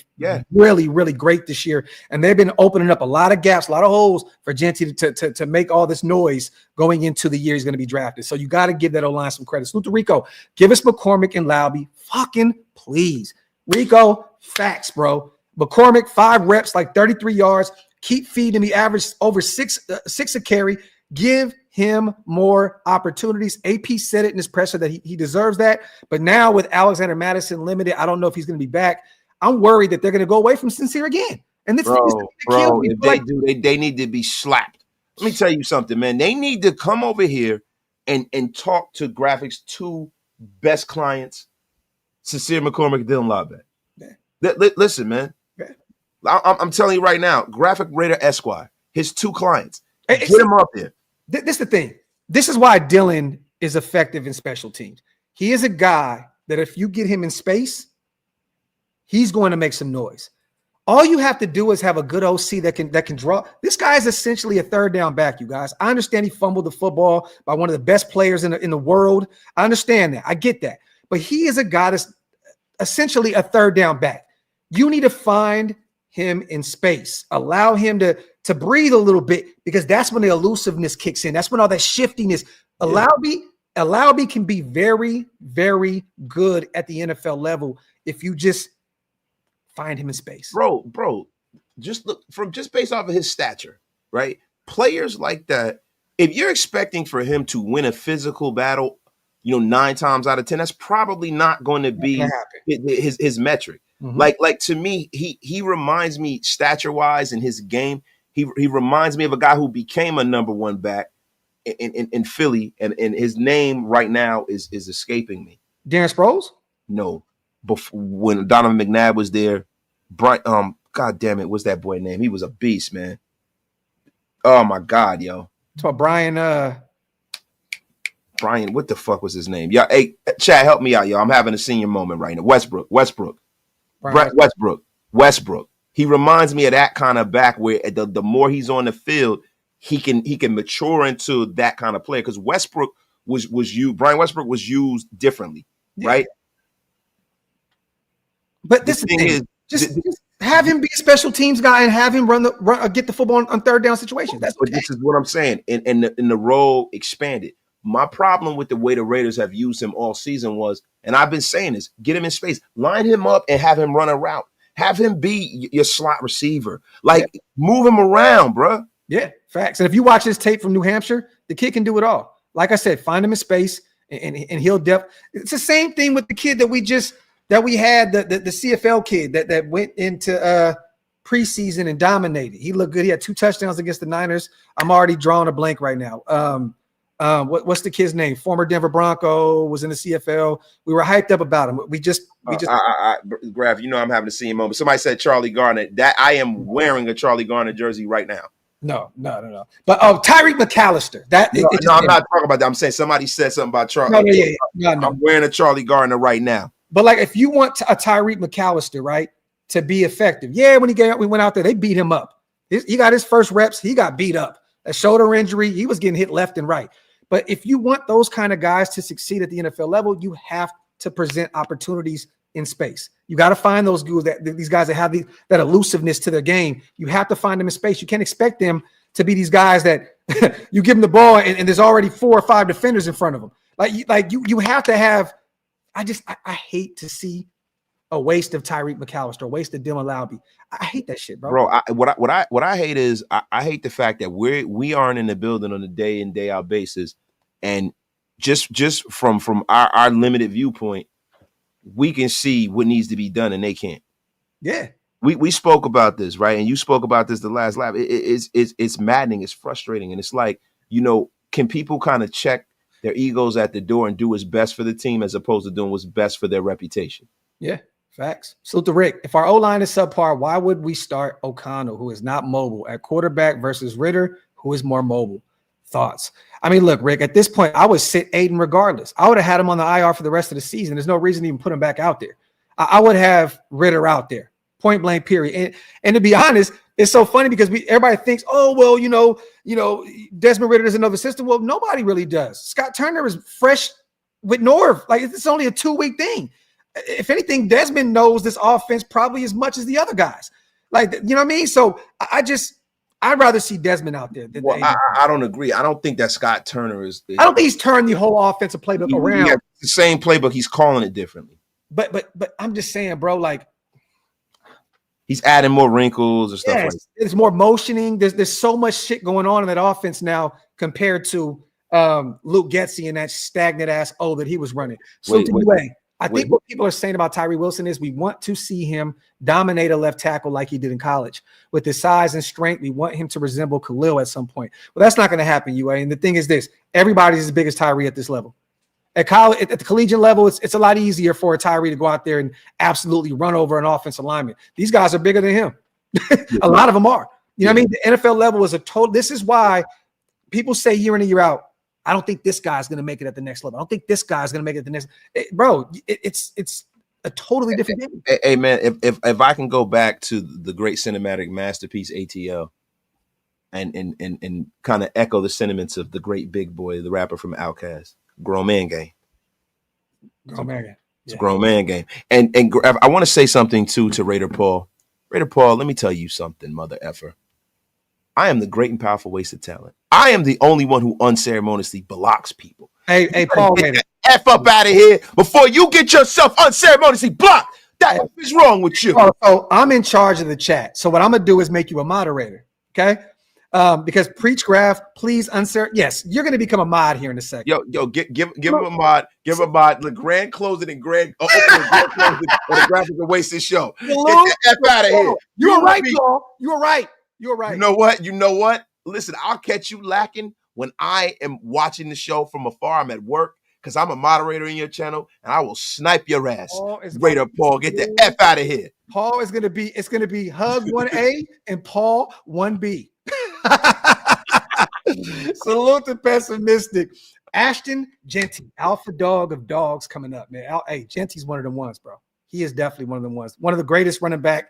really, really great this year, and they've been opening up a lot of gaps, a lot of holes for Jeanty to make all this noise going into the year he's going to be drafted. So you got to give that O-line some credit. Salute to Rico. Give us McCormick and Laube. Fucking please. Rico, facts, bro. McCormick, 5 reps, like 33 yards. Keep feeding me, average over 6 a carry. Give him more opportunities. AP said it in his presser that he deserves that. But now with Alexander Madison limited, I don't know if he's going to be back. I'm worried that they're going to go away from Sincere again. And this if they need to be slapped. Let me tell you something, man. They need to come over here and talk to Graphk's 2 best clients, Sincere McCormick and Dylan Laube. Yeah. Listen, man. I'm telling you right now, Graphk Raider Esquire, his 2 clients, get him up there. This is the thing. This is why Dylan is effective in special teams. He is a guy that if you get him in space, he's going to make some noise. All you have to do is have a good OC that can draw. This guy is essentially a third down back, you guys. I understand he fumbled the football by one of the best players in the world. I understand that. I get that. But he is a guy that's essentially a third down back. You need to find him in space. Allow him to breathe a little bit, because that's when the elusiveness kicks in. That's when all that shiftiness. Alabi can be very, very good at the NFL level if you just find him in space. Bro, just look just based off of his stature, right? Players like that, if you're expecting for him to win a physical battle, 9 times out of 10, that's probably not going to be his metric. Mm-hmm. Like to me, he reminds me stature-wise in his game. He reminds me of a guy who became a number 1 back in Philly, and his name right now is escaping me. Darren Sproles? No. When Donovan McNabb was there, Brian, God damn it, what's that boy name? He was a beast, man. Oh my God, yo. So Brian, what the fuck was his name? Yeah, hey, Chad, help me out, yo. I'm having a senior moment right now. Westbrook. He reminds me of that kind of back where the more he's on the field, he can mature into that kind of player. Because Westbrook Brian Westbrook was used differently, right? But this thing is just have him be a special teams guy and have him get the football on third down situations. That's okay. But this is what I'm saying. And the role expanded. My problem with the way the Raiders have used him all season was, and I've been saying this, get him in space, line him up and have him run a route. Have him be your slot receiver. Move him around, bro. Yeah, facts. And if you watch his tape from New Hampshire, the kid can do it all. Like I said, find him in space and he'll depth. It's the same thing with the kid that we had, the CFL kid that went into preseason and dominated. He looked good. He had 2 touchdowns against the Niners. I'm already drawing a blank right now. What's the kid's name? Former Denver Bronco, was in the CFL. We were hyped up about him. We just Graphk, I'm having a senior moment. Somebody said Charlie Garner. That I am wearing a Charlie Garner jersey right now. No. But Tyreek McAllister. I'm not talking about that. I'm saying somebody said something about Charlie. No. I'm wearing a Charlie Garner right now. But if you want a Tyreek McAllister, right, to be effective, when we went out there, they beat him up. He got his first reps. He got beat up. A shoulder injury. He was getting hit left and right. But if you want those kind of guys to succeed at the NFL level, you have to present opportunities in space. You got to find those these guys that have that elusiveness to their game. You have to find them in space. You can't expect them to be these guys that you give them the ball and there's already 4 or 5 defenders in front of them. You have to have. I hate to see a waste of Tyreek McAllister, a waste of Dylan Laube. I hate that shit, bro. What I hate is I hate the fact that we aren't in the building on a day in, day out basis, and just from our limited viewpoint, we can see what needs to be done and they can't. Yeah. We spoke about this, right? And you spoke about this the last lap. It's maddening, it's frustrating, and it's like, can people kind of check their egos at the door and do what's best for the team as opposed to doing what's best for their reputation? Yeah, facts. Salute to Rick. If our O-line is subpar, why would we start O'Connell, who is not mobile, at quarterback versus Ritter, who is more mobile? Thoughts? I mean, look, Rick, at this point, I would sit Aidan regardless. I would have had him on the IR for the rest of the season. There's no reason to even put him back out there. I would have Ritter out there, point blank, period. And to be honest, it's so funny because everybody thinks, oh, well, Desmond Ritter doesn't know the system. Well, nobody really does. Scott Turner is fresh with Norv. It's only a 2-week thing. If anything, Desmond knows this offense probably as much as the other guys. You know what I mean? So I'd rather see Desmond out there. I don't agree. I don't think that Scott Turner is. I don't think he's turned the whole offensive playbook around. Yeah, the same playbook. He's calling it differently. But I'm just saying, bro, he's adding more wrinkles and stuff like that. There's more motioning. There's so much shit going on in that offense now compared to Luke Getsy and that stagnant ass that he was running. So I think what people are saying about Tyree Wilson is we want to see him dominate a left tackle like he did in college. With his size and strength, we want him to resemble Khalil at some point. Well, that's not going to happen, UA. And the thing is this, everybody's as big as Tyree at this level. At college, at the collegiate level, it's a lot easier for a Tyree to go out there and absolutely run over an offensive lineman. These guys are bigger than him. A lot of them are. You know what I mean? The NFL level is this is why people say year in and year out, I don't think this guy's going to make it at the next level. I don't think this guy's going to make it at the next. It's a totally different game. Hey man, if I can go back to the great cinematic masterpiece ATL, and kind of echo the sentiments of the great Big Boy, the rapper from Outkast, Grown Man Game. Grown Man Game. It's a grown man game. And I want to say something too to Raider Paul. Raider Paul, let me tell you something, mother effer. I am the great and powerful waste of talent. I am the only one who unceremoniously blocks people. Hey, Paul, get the F up out of here before you get yourself unceremoniously blocked. That is wrong with you. So I'm in charge of the chat. So what I'm gonna do is make you a moderator, okay? Because preach Graphk, please yes, you're gonna become a mod here in a second. Yo, give him a mod. Give him a mod. The Grand close it and Grand open it. Grand close it, or the Graphk will waste his show. Get the F out of here. You're right, Paul. You're right. You're right. You know what? Listen, I'll catch you lacking when I am watching the show from afar. I'm at work because I'm a moderator in your channel, and I will snipe your ass. Raider Paul, get the F out of here. Paul is gonna be. It's gonna be Hug 1A and Paul 1B. Salute to pessimistic. Ashton Jeanty, alpha dog of dogs, coming up, man. Hey, Jeanty's one of the ones, bro. He is definitely one of the ones. One of the greatest running back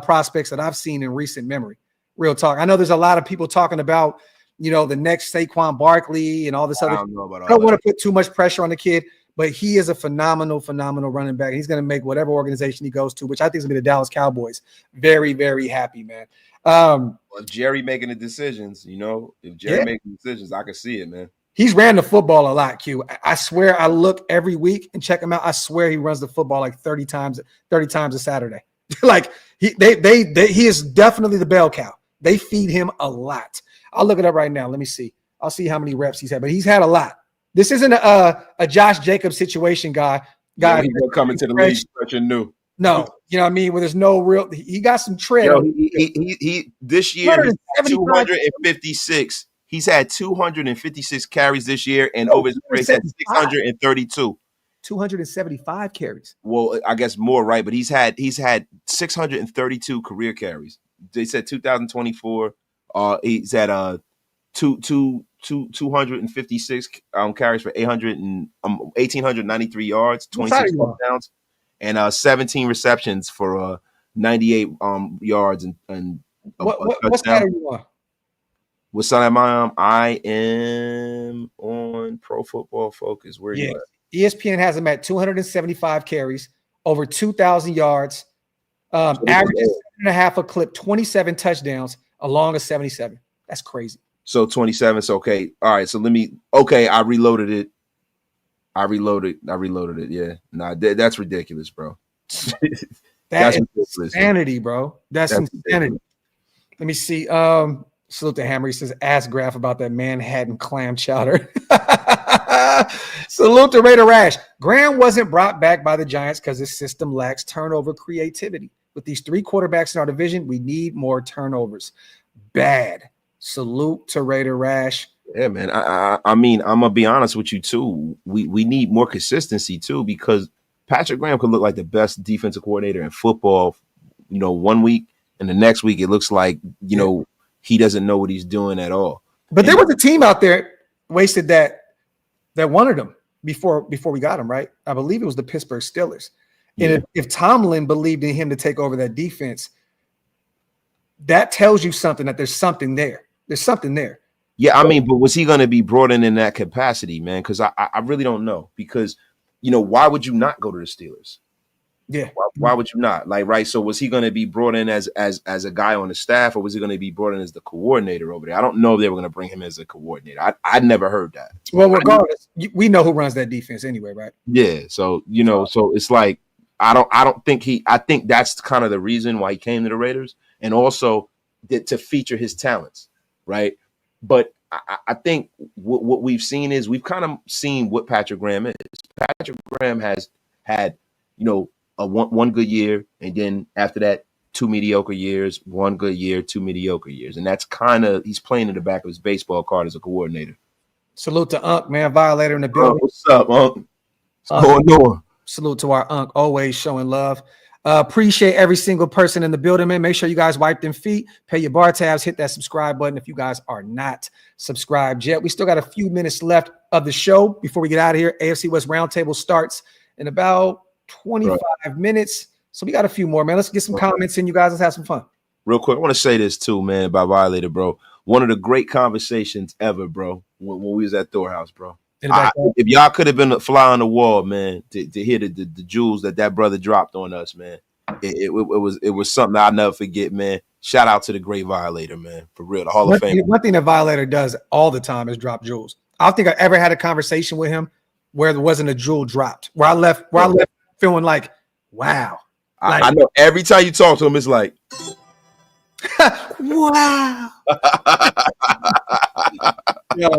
prospects that I've seen in recent memory. Real talk. I know there's a lot of people talking about, the next Saquon Barkley and all this other. I don't want to put too much pressure on the kid, but he is a phenomenal running back. He's going to make whatever organization he goes to, which I think is going to be the Dallas Cowboys, very, very happy, man. Well, Jerry making the decisions, if Jerry making decisions, I can see it, man. He's ran the football a lot, Q. I swear I look every week and check him out. I swear he runs the football like 30 times a Saturday. Like he is definitely the bell cow. They feed him a lot. I'll look it up right now. Let me see. I'll see how many reps he's had, but he's had a lot. This isn't a Josh Jacobs situation, guy. He's coming to the league fresh and new. No, you know what I mean? Where there's no real, he got some tread. He this year 256. He's had 256 carries this year, and over his career, he's had 632. 275 carries. Well, I guess more, right? But he's had 632 career carries. They said 2024. He's had 256 carries for 1,893 yards, 26 touchdowns, and 17 receptions for 98 yards and what side are you on? What side am I on? I am on Pro Football Focus. Where you at? ESPN has him at 275 carries, over 2,000 yards, averages 7.5 a clip, 27 touchdowns, along a 77. That's crazy. So 27. So okay. All right. So I reloaded it. I reloaded it. Yeah. Nah, that's ridiculous, bro. That's insanity, bro. That's insanity. Let me see. Salute to Hammer. He says, ask Graphk about that Manhattan clam chowder. Salute to Raider Rash. Graham wasn't brought back by the Giants because his system lacks turnover creativity. With these 3 quarterbacks in our division, we need more turnovers. Bad. Salute to Raider Rash. Yeah, man. I mean, I'm gonna be honest with you too. We need more consistency too, because Patrick Graham could look like the best defensive coordinator in football, 1 week, and the next week it looks like he doesn't know what he's doing at all. But there was a team out there wasted that wanted him before we got him, right? I believe it was the Pittsburgh Steelers. And if Tomlin believed in him to take over that defense, that tells you something, that there's something there. There's something there. Yeah, I mean, but was he going to be brought in that capacity, man? Because I really don't know. Because, why would you not go to the Steelers? Yeah. Why would you not? Like, right. So was he going to be brought in as a guy on the staff, or was he going to be brought in as the coordinator over there? I don't know if they were going to bring him as a coordinator. I'd never heard that. Well, regardless, we know who runs that defense anyway, right? Yeah. So, so it's like, I think that's kind of the reason why he came to the Raiders, and also to feature his talents. Right. But I think what we've seen is we've kind of seen what Patrick Graham is. Patrick Graham has had, a one good year, and then after that, 2 mediocre years, 1 good year, 2 mediocre years. And that's kind of, he's playing in the back of his baseball card as a coordinator. Salute to Unc, man, violator in the building. What's up, Unc? What's going on? Salute to our Unc, always showing love. Appreciate every single person in the building, man. Make sure you guys wipe them feet, pay your bar tabs, hit that subscribe button if you guys are not subscribed yet. We still got a few minutes left of the show before we get out of here. AFC West Roundtable starts in about 25 minutes. So we got a few more, man. Let's get some comments in, you guys. Let's have some fun. Real quick, I want to say this too, man, about Violator, bro. One of the great conversations ever, bro, when we was at Thor House, bro. If y'all could have been a fly on the wall, man, to hear the jewels that brother dropped on us, man, it was something I'll never forget, man. Shout out to the great Violator, man, for real. The Hall of Fame. One thing that Violator does all the time is drop jewels. I don't think I ever had a conversation with him where there wasn't a jewel dropped. Where I left feeling like, wow. I know every time you talk to him, it's like, wow.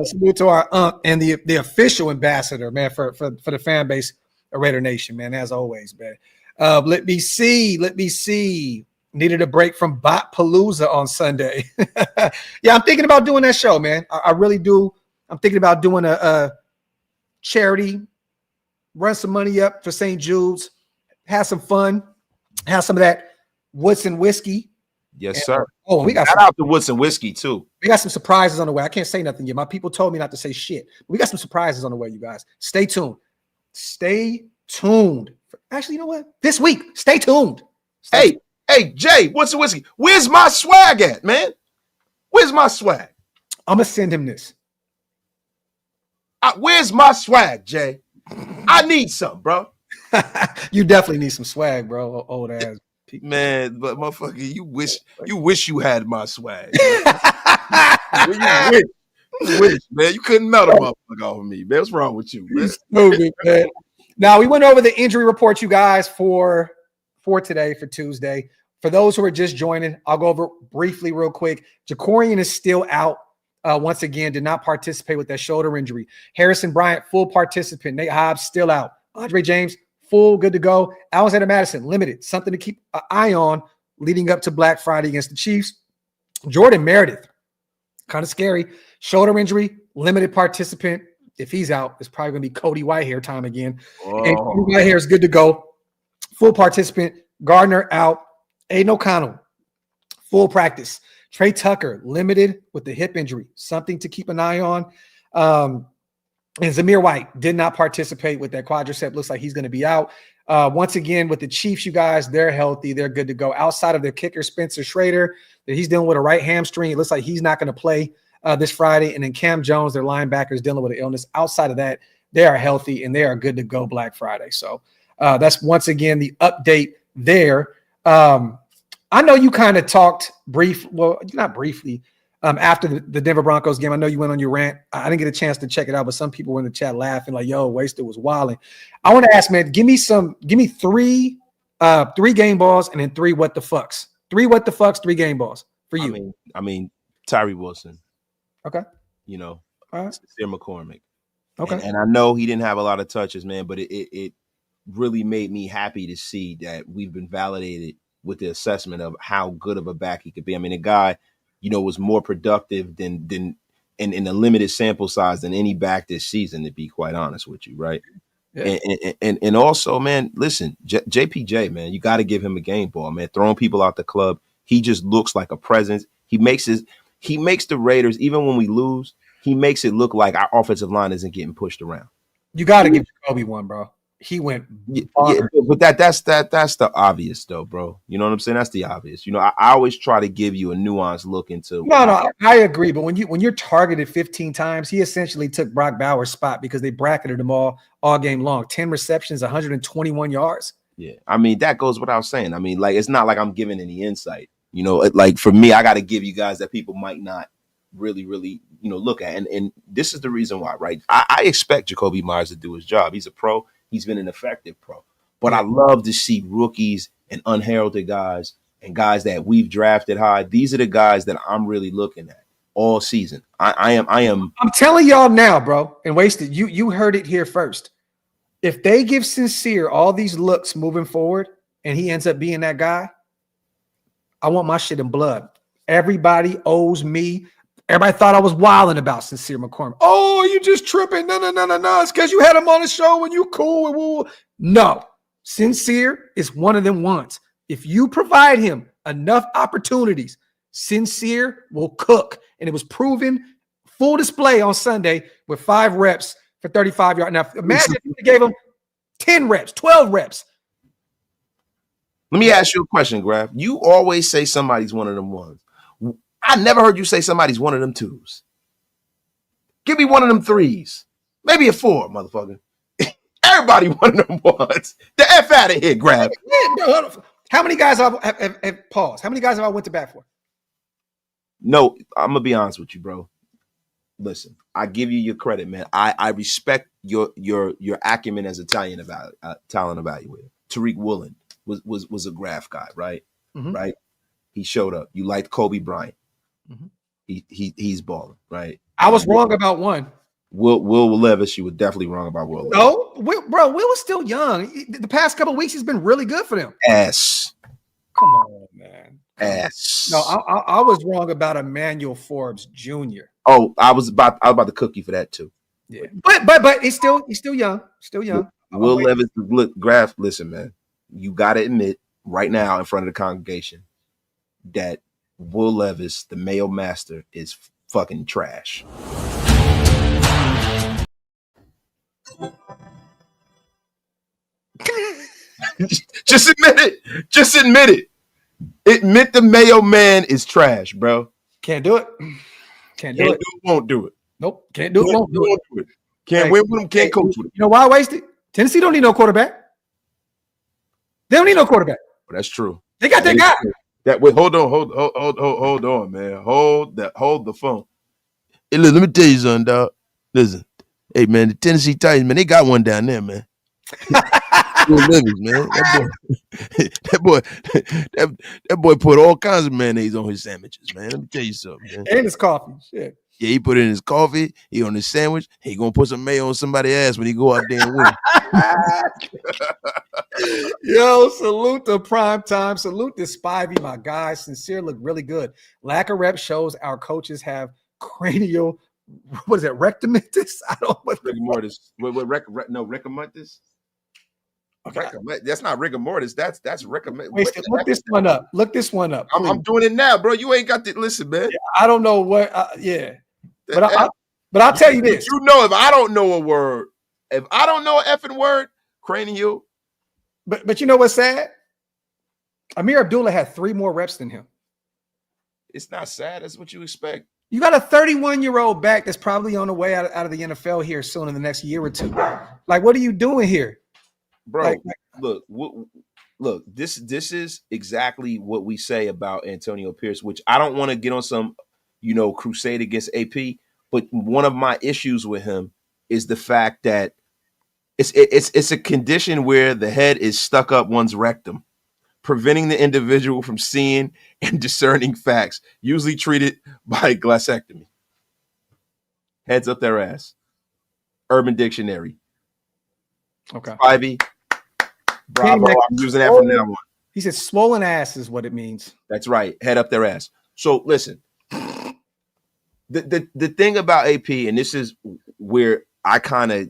Salute to our and the official ambassador, man, for the fan base of Raider Nation, man, as always, man. Let me see. Needed a break from Bot Palooza on Sunday. Yeah, I'm thinking about doing that show, man. I really do. I'm thinking about doing a charity, run some money up for St. Jude's, have some fun, have some of that Woodson whiskey. Yes, sir. Oh, we got shout out to Woodson whiskey too. We got some surprises on the way. I can't say nothing yet. My people told me not to say shit. We got some surprises on the way, you guys. Stay tuned. Actually, you know what? This week, stay tuned. Hey, Jay, Woodson whiskey. Where's my swag at, man? Where's my swag? I'm gonna send him this. Where's my swag, Jay? I need some, bro. You definitely need some swag, bro. Old ass. Man, but motherfucker, you wish you had my swag. you wish, man. You couldn't melt a motherfucker off of me, man. What's wrong with you, man? Stupid, man. Now, we went over the injury report, you guys, for today, for Tuesday. For those who are just joining, I'll go over briefly real quick. Jacorian is still out. Once again, did not participate with that shoulder injury. Harrison Bryant, full participant. Nate Hobbs, still out. Andre James, full, good to go. Alexander Madison, limited. Something to keep an eye on leading up to Black Friday against the Chiefs. Jordan Meredith, kind of scary. Shoulder injury, limited participant. If he's out, it's probably going to be Cody Whitehair time again. Oh. And Cody Whitehair is good to go. Full participant. Gardner out. Aidan O'Connell, full practice. Trey Tucker, limited with the hip injury. Something to keep an eye on. And Zamir White did not participate with that quadricep. Looks like he's going to be out. Once again, with the Chiefs, you guys, they're healthy. They're good to go. Outside of their kicker, Spencer Schrader, that he's dealing with a right hamstring. It looks like he's not going to play this Friday. And then Cam Jones, their linebacker, is dealing with an illness. Outside of that, they are healthy and they are good to go Black Friday. So that's once again the update there. I know you kind of talked not briefly, after the Denver Broncos game. I know you went on your rant. I didn't get a chance to check it out, but some people were in the chat laughing like, yo, Wasted was wilding. I want to ask, man, give me three game balls and then three what the fucks. Three what the fucks, three game balls for you. I mean, Tyree Wilson. Okay. You know, all right. Sincere McCormick. Okay. And I know he didn't have a lot of touches, man, but it really made me happy to see that we've been validated with the assessment of how good of a back he could be. I mean, a guy, you know, was more productive than in a limited sample size than any back this season, to be quite honest with you, right? Yeah. And also, man, listen, JPJ, man, you got to give him a game ball, man. Throwing people out the club, he just looks like a presence. He makes the Raiders, even when we lose, he makes it look like our offensive line isn't getting pushed around. You got to give Jacoby one, bro. He went, but that's the obvious though, bro. You know what I'm saying? That's the obvious. You know, I always try to give you a nuanced look into. No, I agree. But when you're targeted 15 times, he essentially took Brock Bowers' spot because they bracketed him all game long. 10 receptions, 121 yards. Yeah, I mean that goes without saying. I mean, like it's not like I'm giving any insight. You know, like for me, I got to give you guys that people might not really, look at, and this is the reason why, right? I expect Jacoby Myers to do his job. He's a pro. He's been an effective pro, but I love to see rookies and unheralded guys and guys that we've drafted high. These are the guys that I'm really looking at all season. I am. I'm telling y'all now, bro, and Wasted. You heard it here first. If they give Sincere all these looks moving forward, and he ends up being that guy, I want my shit in blood. Everybody owes me. Everybody thought I was wilding about Sincere McCormick. Oh, you just tripping. No. It's because you had him on the show and you cool. No. Sincere is one of them ones. If you provide him enough opportunities, Sincere will cook. And it was proven full display on Sunday with 5 reps for 35 yards. Now, imagine if you gave him 10 reps, 12 reps. Let me ask you a question, Graphk. You always say somebody's one of them ones. I never heard you say somebody's one of them 2s. Give me one of them 3s. Maybe a 4, motherfucker. Everybody one of them ones. The F out of here, Graphk. How many guys have paused? How many guys have I went to bat for? No, I'm gonna be honest with you, bro. Listen, I give you your credit, man. I respect your acumen as a talent evaluator. Tariq Woolen was a Graphk guy, right? Mm-hmm. Right. He showed up. You liked Kobe Bryant. Mm-hmm. He's balling, right? I was wrong about one. Will Levis, you were definitely wrong about Will Levis. No, Will was still young. The past couple of weeks, he's been really good for them. Ass. Come on, man. Ass. No, I was wrong about Emmanuel Forbes Jr. Oh, I was about to cook you for that too. Yeah, but he's still young. Still young. Will Levis, look, Graphk, listen, man. You got to admit right now in front of the congregation that Will Levis, the Mayo Master, is fucking trash. Just admit it. Just admit it. Admit the Mayo man is trash, bro. Can't do it. Can't do it. Won't do it. Nope. Can't do it. Won't do it. Can't win with him. Can't coach with him. You know why I wasted? Tennessee don't need no quarterback. They don't need no quarterback. Well, that's true. They got that guy. Hold on, man. Hold the phone. Hey, look, let me tell you something, dog. Listen, hey man, the Tennessee Titans, man, they got one down there, man. Livings, man. That boy put all kinds of mayonnaise on his sandwiches, man. Let me tell you something, man. And his coffee. Shit. Yeah, he put it in his coffee. He on his sandwich. He gonna put some mayo on somebody's ass when he go out there and win. Yo, salute to prime time. Salute to Spivey, my guy. Sincere, look really good. Lack of rep shows our coaches have cranial. What is it? Rectomitis? I don't know. Rigor mortis. Rigor mortis. Okay. That's not rigor mortis. That's recommend. Look this one up. Look this one up. I'm doing it now, bro. You ain't got to listen, man. Yeah, I don't know what. But I'll tell you this. You know, if I don't know a word, if I don't know an effing word, cranial. But you know what's sad? Amir Abdullah had 3 more reps than him. It's not sad. That's what you expect. You got a 31-year-old back that's probably on the way out of the NFL here soon in the next year or two. Like, what are you doing here? Bro, look, this is exactly what we say about Antonio Pierce, which I don't want to get on some, crusade against AP, but one of my issues with him is the fact that it's a condition where the head is stuck up one's rectum, preventing the individual from seeing and discerning facts, usually treated by glossectomy. Heads up their ass. Urban Dictionary. Okay. Spivey. Bravo. I'm using that from now on. He said swollen ass is what it means. That's right. Head up their ass. So listen, the thing about AP, and this is where I kind of,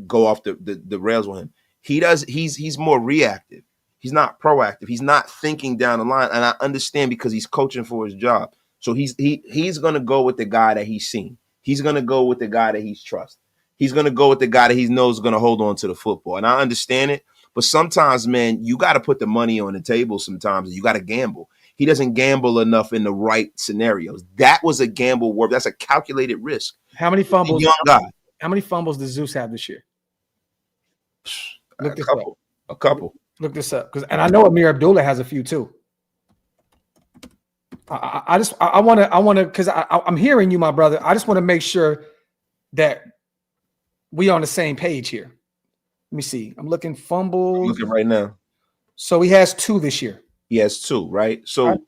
go off the rails with him. He's more reactive. He's not proactive. He's not thinking down the line. And I understand because he's coaching for his job. So he's going to go with the guy that he's seen. He's going to go with the guy that he's trusted. He's going to go with the guy that he knows is going to hold on to the football. And I understand it. But sometimes, man, you got to put the money on the table sometimes. And you got to gamble. He doesn't gamble enough in the right scenarios. That was a gamble worth. That's a calculated risk. How many fumbles? Young guy. How many fumbles does Zeus have this year? A couple. Look this up. And I know Amir Abdullah has a few too. I want to, because I'm hearing you, my brother. I just want to make sure that we on the same page here. Let me see. I'm looking fumbles. I'm looking right now. So he has 2 this year. He has 2, right? So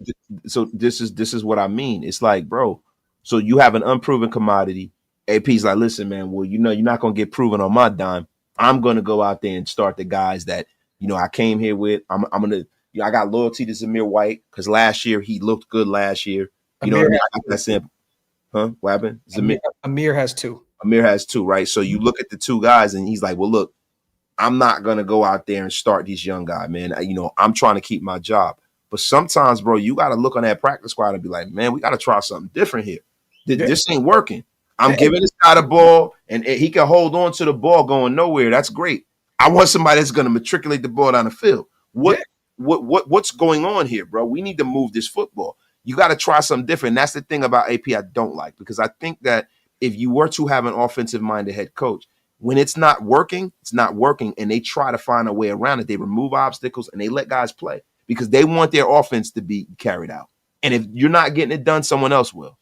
this is what I mean. It's like, bro, so you have an unproven commodity. AP's like, listen, man, well, you're not going to get proven on my dime. I'm going to go out there and start the guys that, I came here with. I'm going to, I got loyalty to Zamir White because last year he looked good last year. You know what I mean? I got that simple. Huh? What happened? Amir has 2. Amir has 2, right? So you look at the 2 guys and he's like, well, look, I'm not going to go out there and start these young guys, man. I'm trying to keep my job. But sometimes, bro, you got to look on that practice squad and be like, man, we got to try something different here. This ain't working. I'm giving this guy the ball, and he can hold on to the ball going nowhere. That's great. I want somebody that's going to matriculate the ball down the field. What's going on here, bro? We need to move this football. You got to try something different. That's the thing about AP I don't like, because I think that if you were to have an offensive-minded head coach, when it's not working, and they try to find a way around it. They remove obstacles, and they let guys play. because they want their offense to be carried out. And if you're not getting it done, someone else will.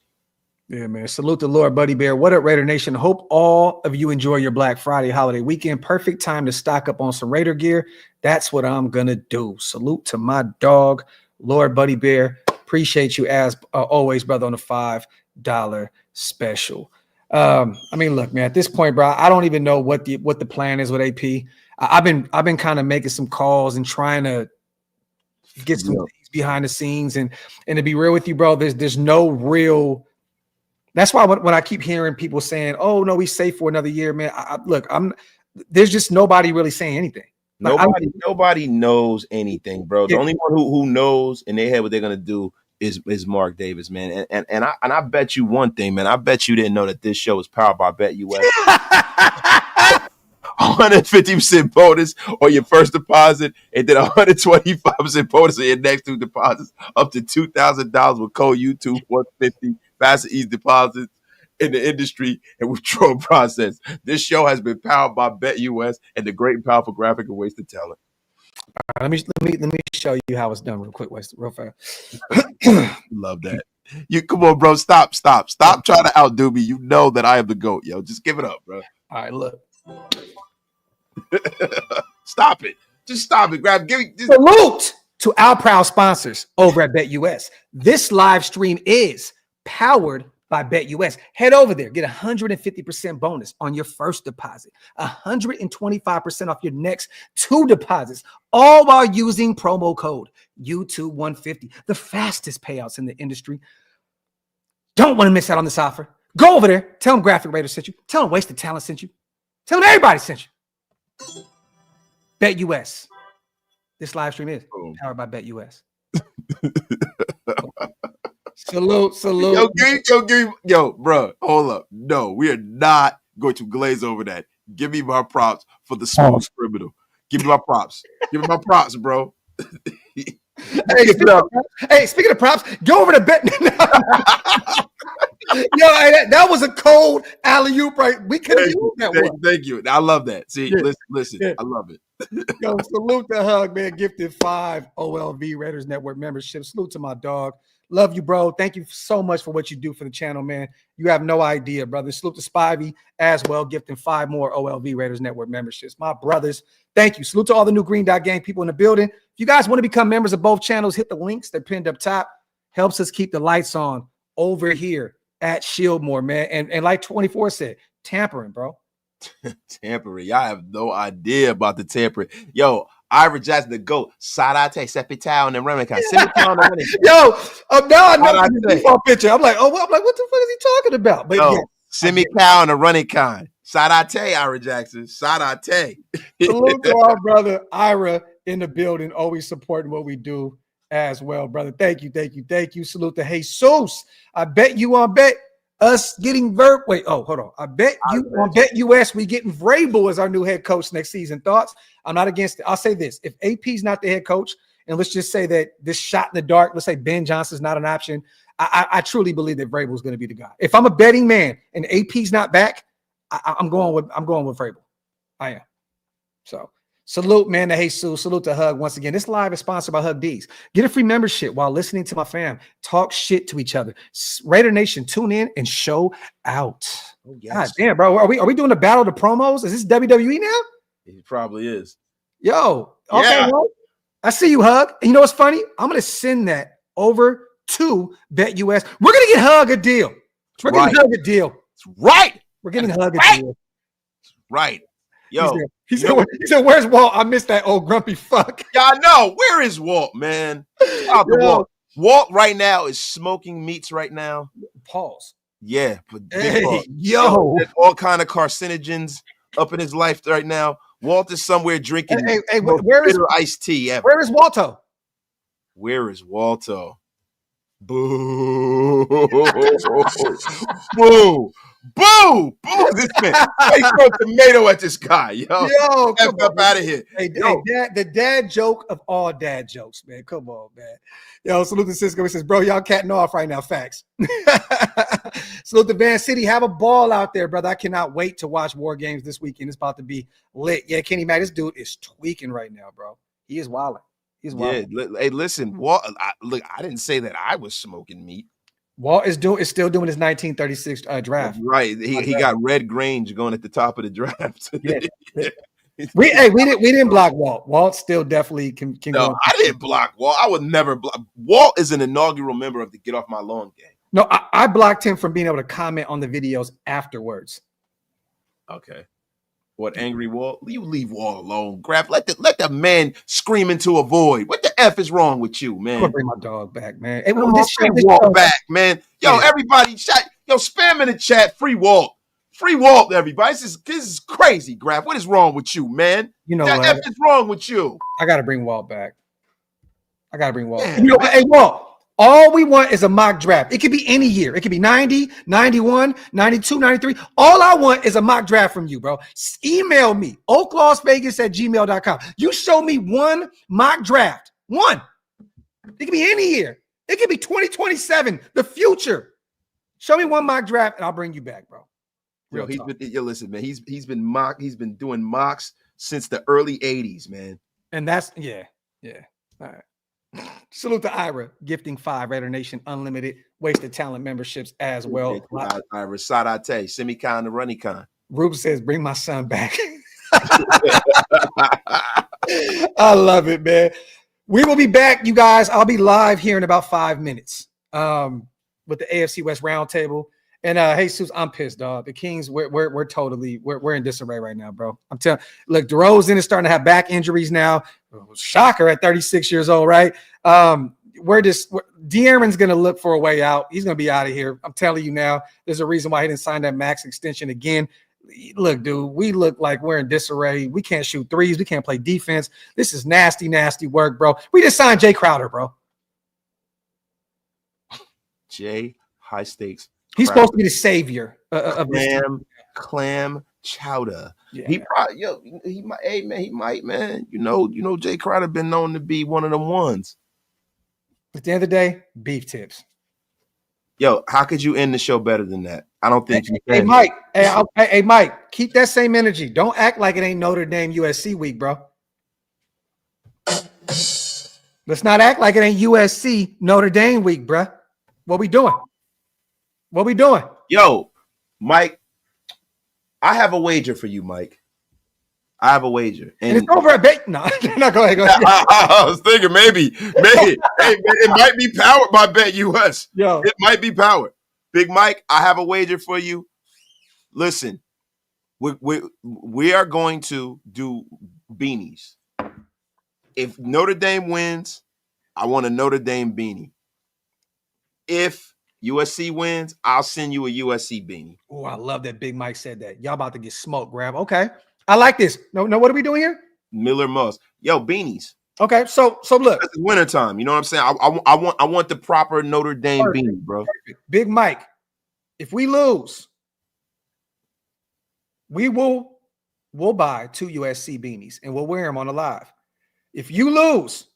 Yeah, man. Salute the Lord, Buddy Bear. What up, Raider Nation? Hope all of you enjoy your Black Friday holiday weekend. Perfect time to stock up on some Raider gear. That's what I'm going to do. Salute to my dog, Lord Buddy Bear. Appreciate you as always, brother, on the $5 special. I mean, look, man, at this point, bro, I don't even know what the plan is with AP. I've been kind of making some calls and trying to get some things behind the scenes. And to be real with you, bro, there's no real. That's why when I keep hearing people saying, "Oh no, he's safe for another year," man. There's just nobody really saying anything. Nobody knows anything, bro. The only one who knows in their head what they're gonna do is Mark Davis, man. And I bet you one thing, man. I bet you didn't know that this show is powered by BetUS. 150% bonus on your first deposit, and then 125% bonus on your next 2 deposits, up to $2,000 with code YouTube 150. Fast and easy deposits in the industry and withdrawal process. This show has been powered by BetUS and the great and powerful Graphk and ways to tell it. All right, let me show you how it's done real quick, real fast. Love that. You come on, bro. Stop trying to outdo me. You know that I am the GOAT, yo. Just give it up, bro. All right, look. Stop it. Just stop it. Salute to our proud sponsors over at BetUS. This live stream is powered by BetUS. Head over there, get 150% bonus on your first deposit, 125% off your next 2 deposits, all while using promo code YouTube150. The fastest payouts in the industry. Don't want to miss out on this offer. Go over there. Tell them Graphk Raiders sent you. Tell them Wasted Talent sent you. Tell them everybody sent you. BetUS. This live stream is powered by BetUS. Salute. Yo, bro, hold up. No, we are not going to glaze over that. Give me my props for the smooth criminal. Give me my props. Give me my props, bro. Hey, speaking of props, go over to Bet. Yo, that was a cold alley-oop, right? We could have used that one. Thank you. I love that. See, listen. Yeah. I love it. Yo, salute the hug, man. Gifted 5 OLV Raiders Network membership. Salute to my dog. Love you, bro. Thank you so much for what you do for the channel, man. You have no idea, brother. Salute to Spivey as well, gifting 5 more OLV Raiders Network memberships. My brothers, thank you. Salute to all the new Green Dot Gang people in the building. If you guys want to become members of both channels, hit the links. They're pinned up top. Helps us keep the lights on over here at Shieldmore, man. And like 24 said, tampering, bro. Tampering. Y'all have no idea about the tampering. Yo, Ira Jackson, the GOAT. Sarate, Sepitao, and Remington. Yo, now I know the default picture. I'm like, what the fuck is he talking about? But yo, Simi Cow and the running kind. Sarate, Ira Jackson. Sarate. Salute to our brother Ira in the building, always supporting what we do as well, brother. Thank you. Salute to Jesus. I bet you on Bet us getting hold on. I bet you on BetUS we getting Vrabel as our new head coach next season. Thoughts? I'm not against it. I'll say this. If AP's not the head coach, and let's just say that this shot in the dark, let's say Ben Johnson's not an option, I truly believe that Vrabel is going to be the guy. If I'm a betting man and AP's not back, I'm going with Vrabel. I am. So salute, man, to Jesus. Salute to Hug once again. This live is sponsored by Hug D's. Get a free membership while listening to my fam talk shit to each other. Raider Nation, tune in and show out. Oh, yes. God damn, bro. Are we doing the battle of the promos? Is this WWE now? It probably is. Yo, okay, yeah. Well, I see you, Hug. And you know what's funny? I'm going to send that over to BetUS. We're going to get Hug a deal. We're getting Hug a deal. That's right. We're getting Hug a deal. Right. Yo. He said, where's Walt? I missed that old grumpy fuck. Y'all know. Where is Walt, man? Walt right now is smoking meats right now. Pause. Yeah. But yo. All kind of carcinogens up in his life right now. Walt is somewhere drinking where is iced tea ever. Where is Walto? Where is Walto? Boo. Boo. Boo! Boo! This man. He throw a tomato at this guy, yo. Come up out of here. Hey, the dad joke of all dad jokes, man. Come on, man. Yo, salute to Cisco. He says, bro, y'all catting off right now. Facts. Salute to Van City. Have a ball out there, brother. I cannot wait to watch War Games this weekend. It's about to be lit. Yeah, Kenny Mack, this dude is tweaking right now, bro. He is wilding. He's Yeah. wild. Hey, listen, Walt. Look, I didn't say that I was smoking meat. Walt is still doing his 1936 draft. Right. He got Red Grange going at the top of the draft. Yeah. we didn't block Walt. Walt still definitely can No, go. I didn't block Walt. I would never block. Walt is an inaugural member of the Get Off My Lawn gang. No, I blocked him from being able to comment on the videos afterwards. Okay. What, angry Walt? You leave Walt alone. Graphk. Let the man scream into a void. What the F is wrong with you, I'm man? gonna bring my dog back, man. Hey, Bring Walt back, man. Yo, everybody, spam in the chat. Free Walt. Free Walt, everybody. This is crazy, Graphk. What is wrong with you, man? You know what? F is wrong with you? I gotta bring Walt back. Yeah, hey, Walt. All we want is a mock draft. It could be any year. It could be 90, 91, 92, 93. All I want is a mock draft from you, bro. Email me, OakLosVegas@gmail.com. You show me one mock draft. One. It could be any year. It could be 2027, the future. Show me one mock draft and I'll bring you back, bro. Listen, man. He's been doing mocks since the early 80s, man. And that's yeah. All right. Salute to Ira, gifting 5 Raider Nation Unlimited Wasted Talent memberships as well. Ira, Sadate, Semicon to Runnycon. Rube says, bring my son back. I love it, man. We will be back, you guys. I'll be live here in about 5 minutes with the AFC West Roundtable. And Jesus, I'm pissed, dog. The Kings, we're totally in disarray right now, bro. I'm telling you, look, DeRozan is starting to have back injuries now. Shocker at 36 years old, right? De'Aaron's gonna look for a way out. He's gonna be out of here. I'm telling you now, there's a reason why he didn't sign that max extension again. Look, dude, we look like we're in disarray. We can't shoot threes, we can't play defense. This is nasty work, bro. We just signed Jay Crowder, bro. Jay, high stakes. He's supposed to be the savior of clam chowder. Yeah. He might, man. You know, Jay Crowder been known to be one of them ones. At the end of the day, beef tips. Yo, how could you end the show better than that? I don't think you can. Hey, Mike. Hey, Mike. Keep that same energy. Don't act like it ain't Notre Dame USC week, bro. Let's not act like it ain't USC Notre Dame week, bro. What we doing? Yo, Mike, I have a wager for you, Mike. I have a wager. And it's over at Bet. No, go ahead. I was thinking maybe. Hey, it might be powered by Bet US. Yo. It might be powered. Big Mike, I have a wager for you. Listen, we are going to do beanies. If Notre Dame wins, I want a Notre Dame beanie. If USC wins, I'll send you a USC beanie. Oh, I love that Big Mike said that. Y'all about to get smoked, Grab. Okay. I like this. No, what are we doing here? Miller Moss. Yo, beanies. Okay, so look. It's wintertime. You know what I'm saying? I want the proper Notre Dame beanie, bro. Perfect. Big Mike, if we lose, we'll buy 2 USC beanies and we'll wear them on the live. If you lose,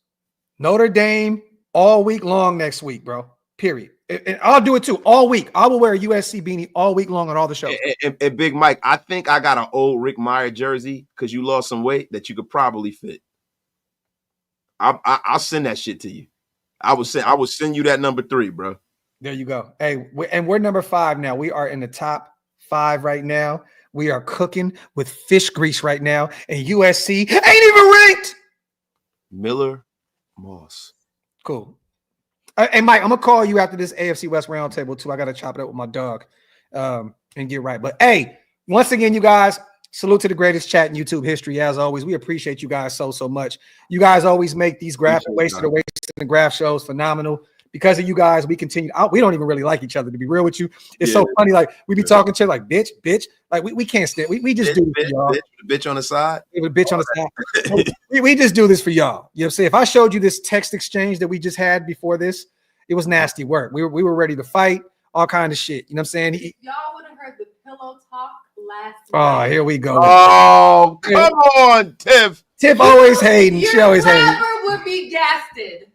Notre Dame all week long next week, bro. Period. And I'll do it too all week. I will wear a USC beanie all week long on all the shows. And Big Mike, I think I got an old Rick Meyer jersey because you lost some weight that you could probably fit. I'll send that shit to you. I will send you that number 3, bro. There you go. Hey, we're number 5 now. We are in the top 5 right now. We are cooking with fish grease right now, and USC ain't even ranked. Miller Moss. Cool. Hey, Mike, I'm going to call you after this AFC West Roundtable, too. I got to chop it up with my dog and get right. But, hey, once again, you guys, salute to the greatest chat in YouTube history. As always, we appreciate you guys so much. You guys always make these wasted and graph shows phenomenal. Because of you guys, we continue. We don't even really like each other, to be real with you. It's so funny. Like, we be talking to like, bitch. Like, we can't stand. We just do this for y'all. Bitch on the side. Bitch on the side. we just do this for y'all. You know what I'm saying? If I showed you this text exchange that we just had before this, it was nasty work. We were ready to fight, all kind of shit. You know what I'm saying? Y'all would have heard the pillow talk last night. Oh, here we go. Oh, come on, Tiff. Tiff always hating. She always hating. Your flabber would be gasted.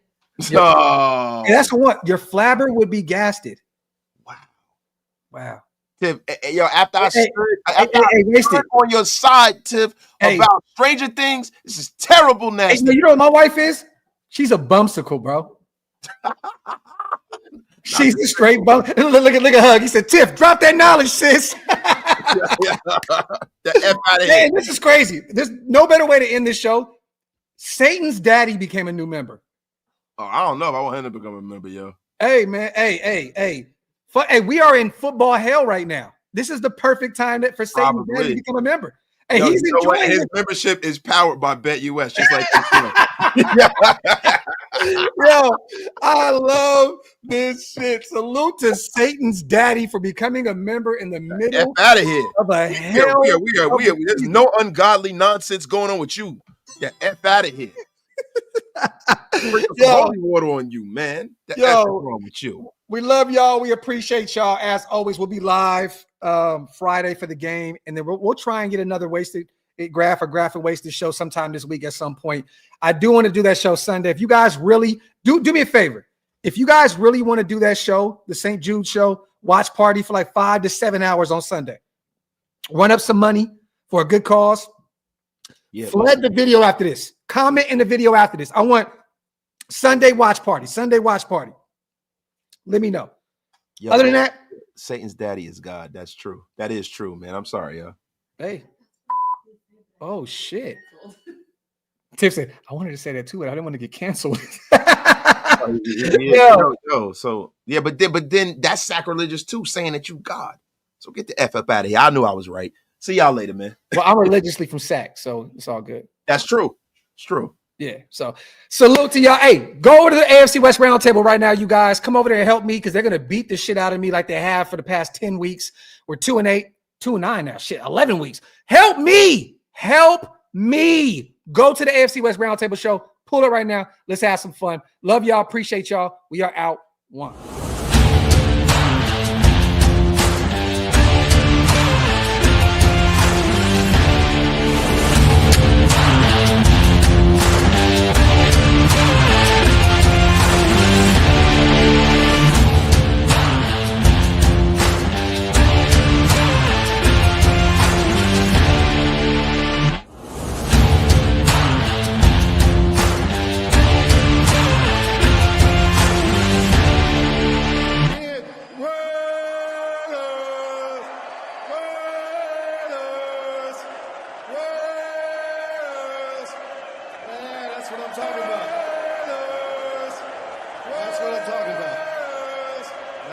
Oh. Hey, that's what your flabber would be gasted. Wow. Tiff, yo, after I stood wasted on your side, Tiff, about Stranger Things, this is terrible, nasty. Hey, you know what my wife is? She's a bumsicle, bro. She's a straight bum. Look at Hug. He said, Tiff, drop that knowledge, sis. The F out of here. Man, this is crazy. There's no better way to end this show. Satan's daddy became a new member. Oh, I don't know if I want him to become a member, yo. Hey, man. Hey, we are in football hell right now. This is the perfect time for Satan's daddy to become a member. Hey, Yo, he's enjoying his it. membership is powered by BetUS, just like Yo, I love this shit. Salute to Satan's daddy for becoming a member in the middle F out of here. of a hell. We are. There's no ungodly nonsense going on with you. Yeah, F out of here. Holy water on you, man. F is wrong with you. We love y'all. We appreciate y'all. As always, we'll be live Friday for the game, and then we'll try and get another Graphk wasted show sometime this week at some point. I do want to do that show Sunday. If you guys really do me a favor, if you guys really want to do that show, the St. Jude show, watch party for like 5 to 7 hours on Sunday. Run up some money for a good cause. Yeah, flood the video after this. Comment in the video after this. I want Sunday watch party. Let me know. Yo, other than that, Satan's daddy is God. That's true. That is true, man. I'm sorry, yo. Hey. Oh, shit. Tiff said, I wanted to say that too, but I didn't want to get canceled. But then that's sacrilegious too, saying that you God. So get the F up out of here. I knew I was right. See y'all later, man. Well, I'm religiously from SAC, so it's all good. That's true. It's true. Yeah. So salute to y'all. Hey, go over to the AFC West Roundtable right now, you guys. Come over there and help me because they're gonna beat the shit out of me like they have for the past 10 weeks. We're 2-8, 2-9 now. Shit, 11 weeks. Help me. Go to the AFC West Roundtable show. Pull it right now. Let's have some fun. Love y'all. Appreciate y'all. We are out. One. That's what I'm talking about.